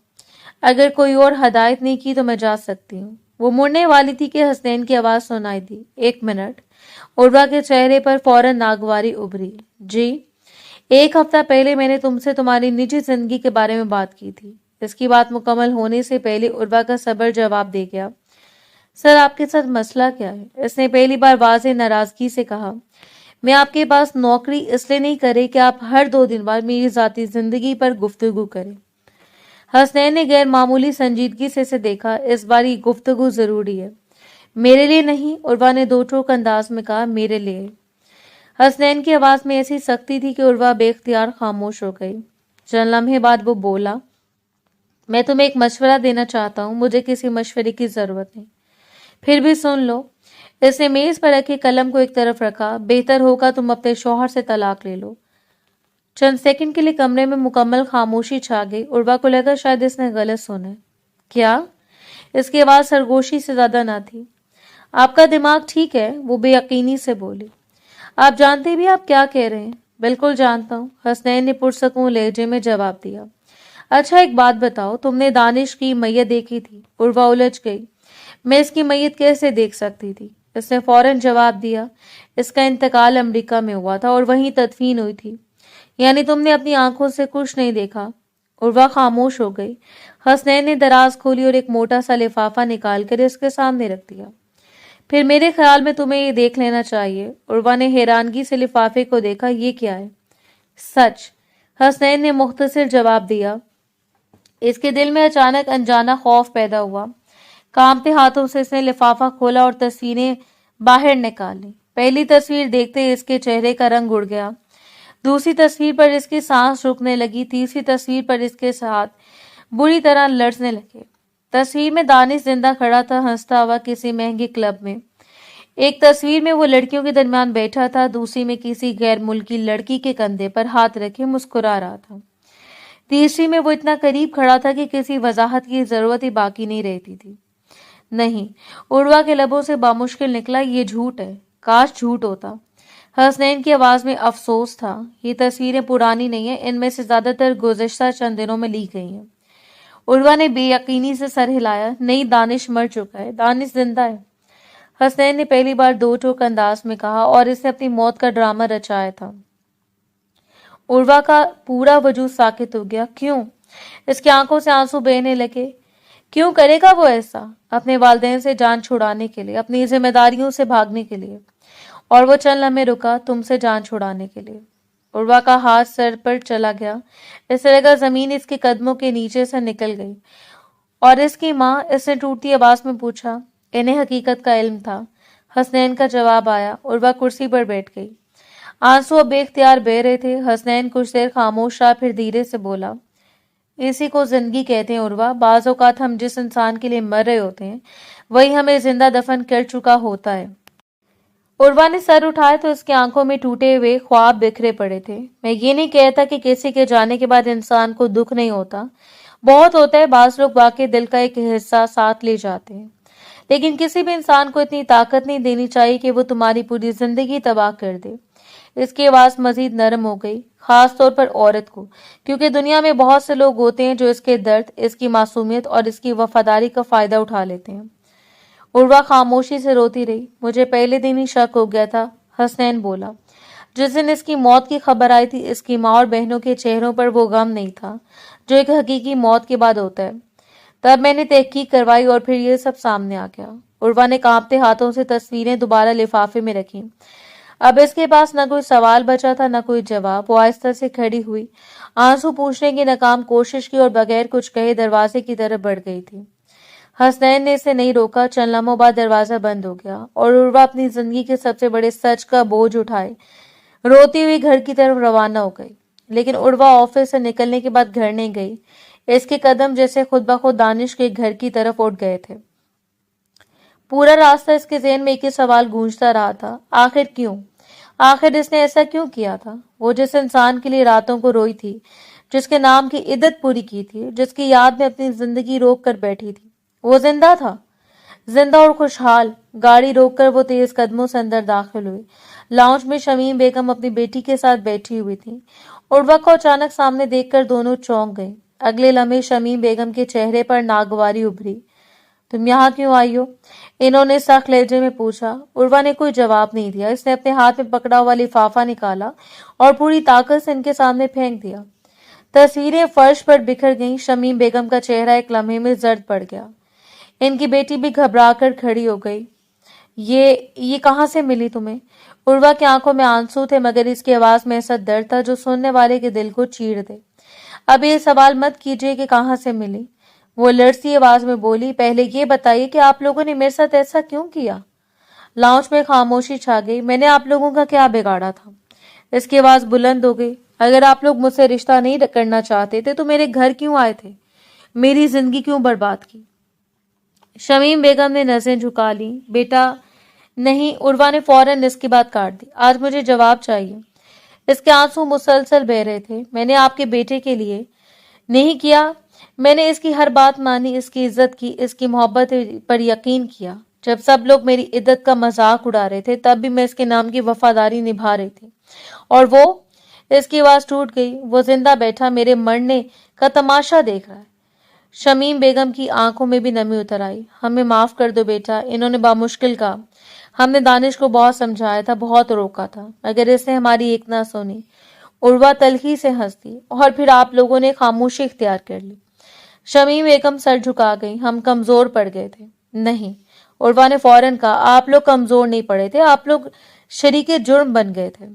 अगर कोई और हदायत नहीं की तो मैं जा सकती हूँ। वो मुड़ने वाली थी कि हसनैन की आवाज सुनाई दी। 1 मिनट। उर्वा के चेहरे पर फौरन नागवारी उभरी। जी, 1 हफ्ता पहले मैंने तुमसे तुम्हारी निजी जिंदगी के बारे में बात की थी। इसकी बात मुकम्मल होने से पहले उर्वा का सबर जवाब दे गया। सर, आपके साथ मसला क्या है? इसने पहली बार वाज़ेह नाराजगी से कहा। मैं आपके पास नौकरी इसलिए नहीं करे कि आप हर 2 दिन बाद मेरी जाती जिंदगी पर गुफ्तगू करें। हसनैन ने गैर मामूली संजीदगी से इसे देखा। इस बार ये गुफ्तगू जरूरी है। मेरे लिए नहीं, उर्वा ने दो टोक अंदाज में कहा, मेरे लिए। हसनैन की आवाज में ऐसी सख्ती थी कि उर्वा बेख्तियार खामोश हो गई। चंद लम्हे बाद वो बोला, मैं तुम्हें एक मशवरा देना चाहता हूँ। मुझे किसी मशवरे की जरूरत नहीं, फिर भी सुन लो। इसने मेज पर रखे कलम को एक तरफ रखा। बेहतर होगा तुम अपने शौहर से तलाक ले लो। चंद सेकंड के लिए कमरे में मुकम्मल खामोशी छा गई। उर्वा को लगा शायद इसने गलत सुना है। क्या? इसकी आवाज सरगोशी से ज्यादा ना थी। आपका दिमाग ठीक है, वो बेयकीनी से बोली। आप जानते भी आप क्या कह रहे हैं? बिल्कुल जानता हूँ, हसनैन ने पुरसकून लहजे में जवाब दिया। अच्छा एक बात बताओ, तुमने दानिश की मैयत देखी थी? उर्वा उलझ गई। मैं इसकी मैयत कैसे देख सकती थी? इसने फौरन जवाब दिया। इसका इंतकाल अमेरिका में हुआ था और वहीं तदफीन हुई थी। यानी तुमने अपनी आंखों से कुछ नहीं देखा? उर्वा खामोश हो गई। हसनैन ने दराज खोली और एक मोटा सा लिफाफा निकाल कर इसके सामने रख दिया। फिर मेरे ख्याल में तुम्हें ये देख लेना चाहिए। उर्वा ने हैरानगी से लिफाफे को देखा। ये क्या है? सच, हसनैन ने मुख्तसर जवाब दिया। इसके दिल में अचानक अनजाना खौफ पैदा हुआ। कांपते हाथों से इसने लिफाफा खोला और तस्वीरें बाहर निकाली। पहली तस्वीर देखते ही इसके चेहरे का रंग उड़ गया। दूसरी तस्वीर पर इसकी सांस रुकने लगी। तीसरी तस्वीर पर इसके साथ बुरी तरह लड़ने लगे। तस्वीर में दानिश जिंदा खड़ा था, हंसता हुआ किसी महंगे क्लब में। एक तस्वीर में वो लड़कियों के दरमियान बैठा था, दूसरी में किसी गैर मुल्की लड़की के कंधे पर हाथ रखे मुस्कुरा रहा था। तीसरी में वो इतना करीब खड़ा था कि किसी वजाहत की जरूरत ही बाकी नहीं रहती थी। नहीं, उर्वा के लबों से बामुश्किल निकला, ये झूठ है। काश झूठ होता। हसनैन की आवाज में अफसोस था। ये तस्वीरें पुरानी नहीं है, इनमें से ज्यादातर गुज़िश्ता चंद दिनों में ली गई हैं। उर्वा ने बेयकीनी से सर हिलाया। नहीं, दानिश मर चुका है, दानिश जिंदा है। हसनैन ने पहली बार दो टोक अंदाज में कहा, और इसने अपनी मौत का ड्रामा रचाया था। उर्वा का पूरा वजूद साकित हो गया। क्यों? इसकी आंखों से आंसू बहने लगे। क्यों करेगा वो ऐसा? अपने वालिदैन से जान छुड़ाने के लिए, अपनी जिम्मेदारियों से भागने के लिए। और वो चंद लम्हे रुका, तुमसे जान छुड़ाने के लिए। उर्वा का हाथ सर पर चला गया। इससे लगा जमीन इसके कदमों के नीचे से निकल गई। और इसकी माँ? इसने टूटती आवाज में पूछा। इन्हें हकीकत का इल्म था। हसनैन का जवाब आया। उर्वा कुर्सी पर बैठ गई। आंसू अब बेख्तियार बह रहे थे। हसनैन कुछ देर खामोश रहा, फिर धीरे से बोला, इसी को जिंदगी कहते हैं उर्वा। बाज़ औक़ात हम जिस इंसान के लिए मर रहे होते हैं वही हमें जिंदा दफन कर चुका होता है। उर्वा ने सर उठाया तो इसकी आंखों में टूटे हुए ख्वाब बिखरे पड़े थे। मैं ये नहीं कहता कि किसी के जाने के बाद इंसान को दुख नहीं होता, बहुत होता है। बाज लोग वाकई दिल का एक हिस्सा साथ ले जाते हैं, लेकिन किसी भी इंसान को इतनी ताकत नहीं देनी चाहिए कि वो तुम्हारी पूरी जिंदगी तबाह कर दे। इसकी आवाज मजीद नरम हो गई, खास तौर पर औरत को, क्योंकि दुनिया में बहुत से लोग होते हैं जो इसके दर्द, इसकी मासूमियत और इसकी वफादारी का फायदा उठा लेते हैं। उर्वा खामोशी से रोती रही। मुझे पहले दिन ही शक हो गया था, हसनैन बोला। जिस दिन इसकी मौत की खबर आई थी, इसकी माँ और बहनों के चेहरों पर वो गम नहीं था जो एक हकीकी मौत के बाद होता है। तब मैंने तहकीक करवाई और फिर ये सब सामने आ गया। उर्वा ने कांपते हाथों से तस्वीरें दोबारा लिफाफे में रखी। अब इसके पास न कोई सवाल बचा था, न कोई जवाब। वो आहिस्ता से खड़ी हुई, आंसू पूछने की नाकाम कोशिश की और बगैर कुछ कहे दरवाजे की तरफ बढ़ गई थी। हसनैन ने इसे नहीं रोका। चंद लम्हों बाद दरवाजा बंद हो गया और उर्वा अपनी जिंदगी के सबसे बड़े सच का बोझ उठाए रोती हुई घर की तरफ रवाना हो गई। लेकिन उर्वा ऑफिस से निकलने के बाद घर नहीं गई। इसके कदम जैसे खुद ब खुद दानिश के घर की तरफ उठ गए थे। पूरा रास्ता इसके ज़हन में एक ही सवाल गूंजता रहा था, आखिर क्यों? आखिर इसने ऐसा क्यों किया था? वो जिस इंसान के लिए रातों को रोई थी, जिसके नाम की इद्दत पूरी की थी, जिसकी याद में अपनी जिंदगी रोक कर बैठी थी, वो जिंदा था, जिंदा और खुशहाल। गाड़ी रोककर वो तेज कदमों से अंदर दाखिल हुई। लाउंज में शमीम बेगम अपनी बेटी के साथ बैठी हुई थी। उर्वा को अचानक सामने देखकर दोनों चौंक गए। अगले लम्हे शमीम बेगम के चेहरे पर नागवारी उभरी। तुम यहाँ क्यों आई हो? इन्होंने सख्त लहजे में पूछा। उर्वा ने कोई जवाब नहीं दिया। इसने अपने हाथ में पकड़ा हुआ लिफाफा निकाला और पूरी ताकत से इनके सामने फेंक दिया। तस्वीरें फर्श पर बिखर गईं। शमीम बेगम का चेहरा एक लम्हे में जर्द पड़ गया। इनकी बेटी भी घबरा कर खड़ी हो गई। ये कहाँ से मिली तुम्हें? उर्वा की आंखों में आंसू थे, मगर इसकी आवाज में ऐसा दर्द था जो सुनने वाले के दिल को चीर दे। अब ये सवाल मत कीजिए कि कहाँ से मिली, वो लड़ती आवाज में बोली। पहले ये बताइए कि आप लोगों ने मेरे साथ ऐसा क्यों किया? लाउंज में खामोशी छा गई। मैंने आप लोगों का क्या बिगाड़ा था? इसकी आवाज बुलंद हो गई। अगर आप लोग मुझसे रिश्ता नहीं करना चाहते थे तो मेरे घर क्यों आए थे? मेरी जिंदगी क्यों बर्बाद की? शमीम बेगम ने नजरें झुका ली। बेटा नहीं, उर्वा ने फौरन इसकी बात काट दी। आज मुझे जवाब चाहिए। इसके आंसू मुसलसल बह रहे थे। मैंने आपके बेटे के लिए नहीं किया, मैंने इसकी हर बात मानी, इसकी इज्जत की, इसकी मोहब्बत पर यकीन किया। जब सब लोग मेरी इज्जत का मजाक उड़ा रहे थे तब भी मैं इसके नाम की वफादारी निभा रही थी। और वो, इसकी आवाज टूट गई, वो जिंदा बैठा मेरे मरने का तमाशा देख रहा है। शमीम बेगम की आंखों में भी नमी उतर आई। हमें माफ कर दो बेटा, इन्होंने बामुश्किल कहा। हमने दानिश को बहुत समझाया था, बहुत रोका था, मगर इसने हमारी एक ना सुनी। उर्वा तल्खी से हंसती। और फिर आप लोगों ने खामोशी इख्तियार कर ली। शमीम बेगम सर झुका गई। हम कमजोर पड़ गए थे। नहीं, उर्वा ने फौरन कहा, आप लोग कमजोर नहीं पड़े थे, आप लोग शरीके जुर्म बन गए थे।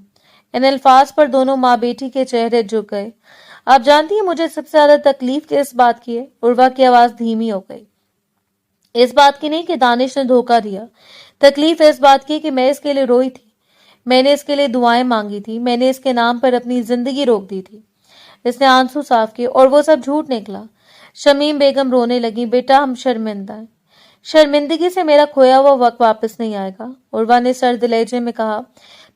इन अल्फाज पर दोनों माँ बेटी के चेहरे झुक गए। आप जानती हैं मुझे सबसे ज्यादा तकलीफ किस बात की है? उर्वा की आवाज धीमी हो गई। इस बात की नहीं कि दानिश ने धोखा दिया, तकलीफ इस बात की कि मैं इसके लिए रोई थी, मैंने इसके लिए दुआएं मांगी थी, मैंने इसके नाम पर अपनी जिंदगी रोक दी थी। इसने आंसू साफ किए। और वो सब झूठ निकला। शमीम बेगम रोने लगी। बेटा, हम शर्मिंदा हैं, शर्मिंदगी से मेरा खोया हुआ वक्त वापस नहीं आएगा, उर्वा ने सर्द लहजे में कहा।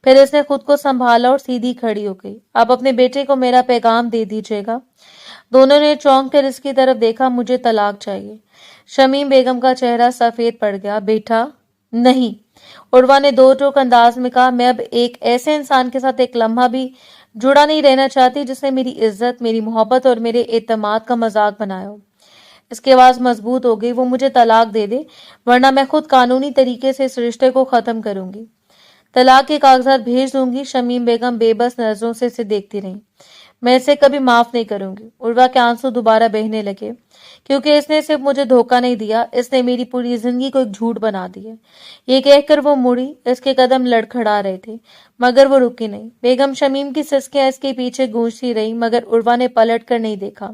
फिर इसने खुद को संभाला और सीधी खड़ी हो गई। आप अपने बेटे को मेरा पैगाम दे दीजिएगा। दोनों ने चौंक कर इसकी तरफ देखा। मुझे तलाक चाहिए। शमीम बेगम का चेहरा सफेद पड़ गया। बेटा, नहीं, उर्वा ने दो टोक अंदाज में कहा। मैं अब एक ऐसे इंसान के साथ एक लम्हा भी जुड़ा नहीं रहना चाहती जिसने मेरी इज्जत, मेरी मोहब्बत और मेरे एतमाद का मजाक बनाया हो। इसकी आवाज मजबूत हो गई। वो मुझे तलाक दे दे, वरना मैं खुद कानूनी तरीके से इस रिश्ते को खत्म करूंगी, तलाक के कागजात भेज दूंगी। शमीम बेगम बेबस नजरों से इसे देखती रही। मैं इसे कभी माफ नहीं करूंगी। उर्वा के आंसू दोबारा बहने लगे। क्योंकि इसने सिर्फ मुझे धोखा नहीं दिया, इसने मेरी पूरी जिंदगी को एक झूठ बना दिया। ये कहकर वो मुड़ी। इसके कदम लड़खड़ा रहे थे, मगर वो रुकी नहीं। बेगम शमीम की सिसकियां इसके पीछे गूंजती रही, मगर उर्वा ने पलट कर नहीं देखा।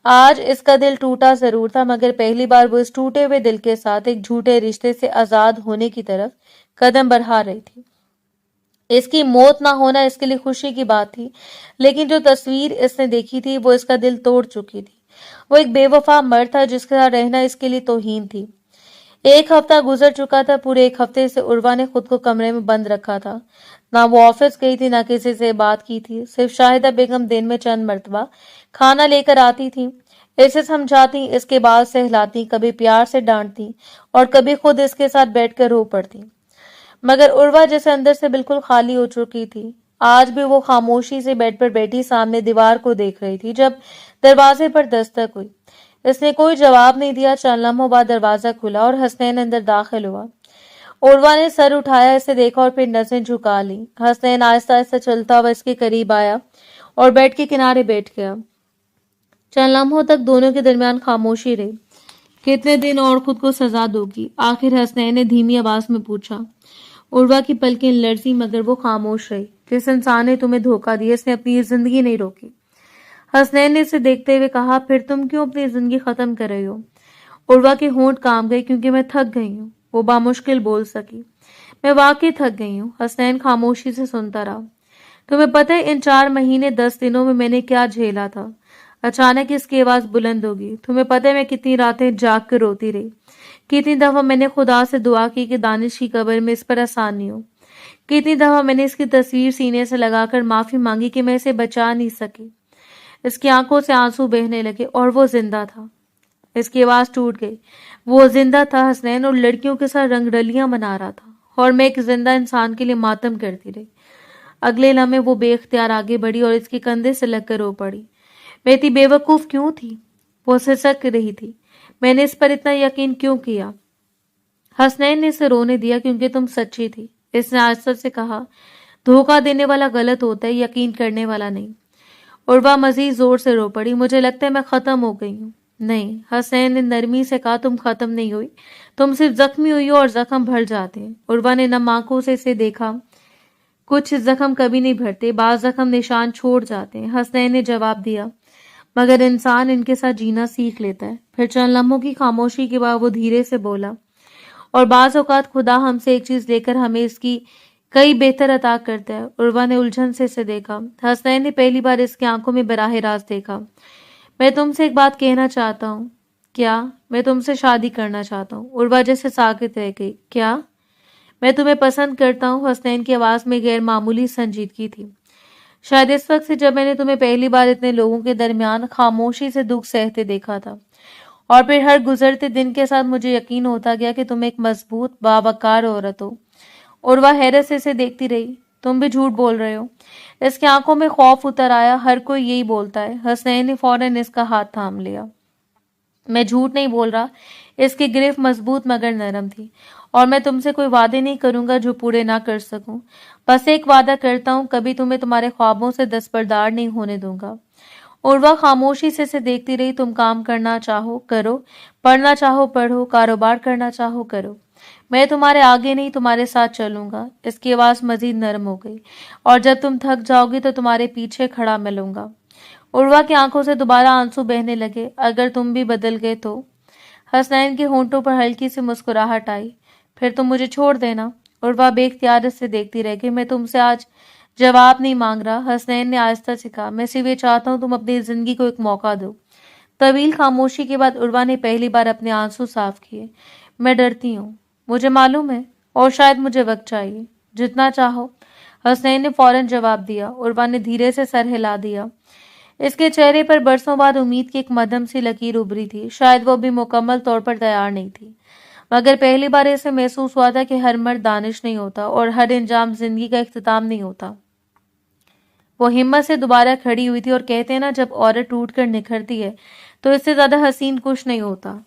आज इसका दिल टूटा जरूर था, मगर पहली बार वो इस टूटे हुए दिल के साथ एक झूठे रिश्ते से आजाद होने की तरफ कदम बढ़ा रही थी। इसकी मौत ना होना इसके लिए खुशी की बात थी, लेकिन जो तस्वीर इसने देखी थी वो इसका दिल तोड़ चुकी थी। वो एक बेवफा मर्द था जिसके साथ रहना इसके लिए तौहीन थी। एक हफ्ता गुजर चुका था। पूरे एक हफ्ते से उर्वा ने खुद को कमरे में बंद रखा था। ना वो ऑफिस गई थी, ना किसी से बात की थी। सिर्फ शाहिदा बेगम दिन में चंद मर्तबा खाना लेकर आती थी, इसे समझाती, इसके बाल सहलाती, कभी प्यार से डांटती और कभी खुद इसके साथ बैठकर रो पड़ती। मगर उर्वा जैसे अंदर से बिल्कुल खाली हो चुकी थी। आज भी वो खामोशी से बेड पर बैठी सामने दीवार को देख रही थी। जब दरवाजे पर दस्तक हुई, इसने कोई जवाब नहीं दिया। चंद लम्हों बाद दरवाजा खुला और हसनैन अंदर दाखिल हुआ। उर्वा ने सर उठाया, इसे देखा और फिर नजरें झुका ली। हसनैन आहिस्ता आहिस्ता चलता हुआ इसके करीब आया और बेड के किनारे बैठ गया। चंद लम्हों तक दोनों के दरमियान खामोशी रही। कितने दिन और खुद को सजा दोगी? आखिर हसनैन ने धीमी आवाज में पूछा। उर्वा की पलकें लरजी, मगर वो खामोश रही। जिस इंसान ने तुम्हें धोखा दिया, इसने अपनी जिंदगी नहीं रोकी। हसनैन ने इसे देखते हुए कहा। फिर तुम क्यों अपनी जिंदगी खत्म कर रही हो? उर्वा के होंठ कांप गए। क्योंकि मैं थक गई हूँ, वो बामुश्किल बोल सकी। मैं वाकई थक गई हूँ। हसनैन खामोशी से सुनता रहा। तुम्हें पता है इन 4 महीने 10 दिनों में मैंने क्या झेला था? अचानक इसकी आवाज बुलंद होगी। तुम्हें पता है मैं कितनी रातें जाग कर रोती रही, कितनी दफा मैंने खुदा से दुआ की कि दानिश की कब्र में इस पर आसानी हो, कितनी दफा मैंने इसकी तस्वीर सीने से लगाकर माफी मांगी कि मैं इसे बचा नहीं सकी। इसकी आंखों से आंसू बहने लगे। और वो जिंदा था। इसकी आवाज टूट गई। वो जिंदा था हसनैन, और लड़कियों के साथ रंगरलियां मना रहा था, और मैं एक जिंदा इंसान के लिए मातम करती रही। अगले लम्हे वो बेख्तियार आगे बढ़ी और इसके कंधे से लगकर रो पड़ी। मैं इतनी बेवकूफ क्यों थी? वो सिसक रही थी। मैंने इस पर इतना यकीन क्यों किया? हसनैन ने इसे रोने दिया। क्योंकि तुम सच्ची थी, इसने आस्था से कहा। धोखा देने वाला गलत होता है, यकीन करने वाला नहीं। उर्वा मजीद जोर से रो पड़ी। मुझे लगता है मैं खत्म हो गई हूँ। नहीं, हसनैन ने नरमी से कहा। तुम खत्म नहीं हुई, तुम सिर्फ जख्मी हुई हो और जख्म भर जाते हैं। उर्वा ने नम आंखों से इसे देखा। कुछ जख्म कभी नहीं भरते, बाज जख्म निशान छोड़ जाते हैं। हसनैन ने जवाब दिया। मगर इंसान इनके साथ जीना सीख लेता है। फिर चंद लम्हों की खामोशी के बाद वो धीरे से बोला। और बाज औकात खुदा हमसे एक चीज लेकर हमें इसकी कई बेहतर अता करता है। उर्वा ने उलझन से इसे देखा। हसनैन ने पहली बार इसकी आंखों में बराह रास्त देखा। मैं तुमसे एक बात कहना चाहता हूँ। क्या? मैं तुमसे शादी करना चाहता हूँ। उर्वा जैसे साकित रह गई। क्या? मैं तुम्हें पसंद करता हूँ। हसनैन की आवाज में गैर मामूली संजीदगी थी। शायद इस वक्त से जब मैंने तुम्हें पहली बार इतने लोगों के दरमियान खामोशी से दुख सहते देखा था, और फिर हर गुजरते दिन के साथ मुझे यकीन होता गया कि तुम एक मजबूत बावकार औरत हो। उर्वा हैरत से इसे देखती रही। तुम भी झूठ बोल रहे हो। इसकी आंखों में खौफ उतर आया। हर कोई यही बोलता है। हसनैन ने फौरन इसका हाथ थाम लिया। मैं झूठ नहीं बोल रहा। इसकी गिरफ्त मजबूत मगर नरम थी, और मैं तुमसे कोई वादे नहीं करूंगा जो पूरे ना कर सकूं। बस एक वादा करता हूं, कभी तुम्हें तुम्हारे ख्वाबों से दस्तबरदार नहीं होने दूंगा। उर्वा खामोशी से इसे देखती रही। तुम काम करना चाहो करो, पढ़ना चाहो पढ़ो, कारोबार करना चाहो करो। मैं तुम्हारे आगे नहीं तुम्हारे साथ चलूंगा। इसकी आवाज मजीद नरम हो गई। और जब तुम थक जाओगी तो तुम्हारे पीछे खड़ा मिलूंगा। उर्वा की आंखों से दोबारा आंसू बहने लगे। अगर तुम भी बदल गए तो? हसनैन के होंठों पर हल्की सी मुस्कुराहट आई। फिर तुम मुझे छोड़ देना। उर्वा बेख्तियार से देखती रह गई। मैं तुमसे आज जवाब नहीं मांग रहा, हसनैन ने आहिस्ता से कहा। मैं सिर्फ ये चाहता हूँ तुम अपनी जिंदगी को एक मौका दो। तवील खामोशी के बाद उर्वा ने पहली बार अपने आंसू साफ किए। मैं डरती हूँ, मुझे मालूम है, और शायद मुझे वक्त चाहिए। जितना चाहो, हसनैन ने फौरन जवाब दिया। उर्वा ने धीरे से सर हिला दिया। इसके चेहरे पर बरसों बाद उम्मीद की एक मध्यम सी लकीर उभरी थी। शायद वो भी मुकम्मल तौर पर तैयार नहीं थी, मगर पहली बार इसे महसूस हुआ था कि हर मर्द दानिश नहीं होता और हर इंजाम जिंदगी का इख्तिताम नहीं होता। वो हिम्मत से दोबारा खड़ी हुई थी, और कहते हैं ना, जब औरत टूट कर निखरती है तो इससे ज्यादा हसीन कुछ नहीं होता।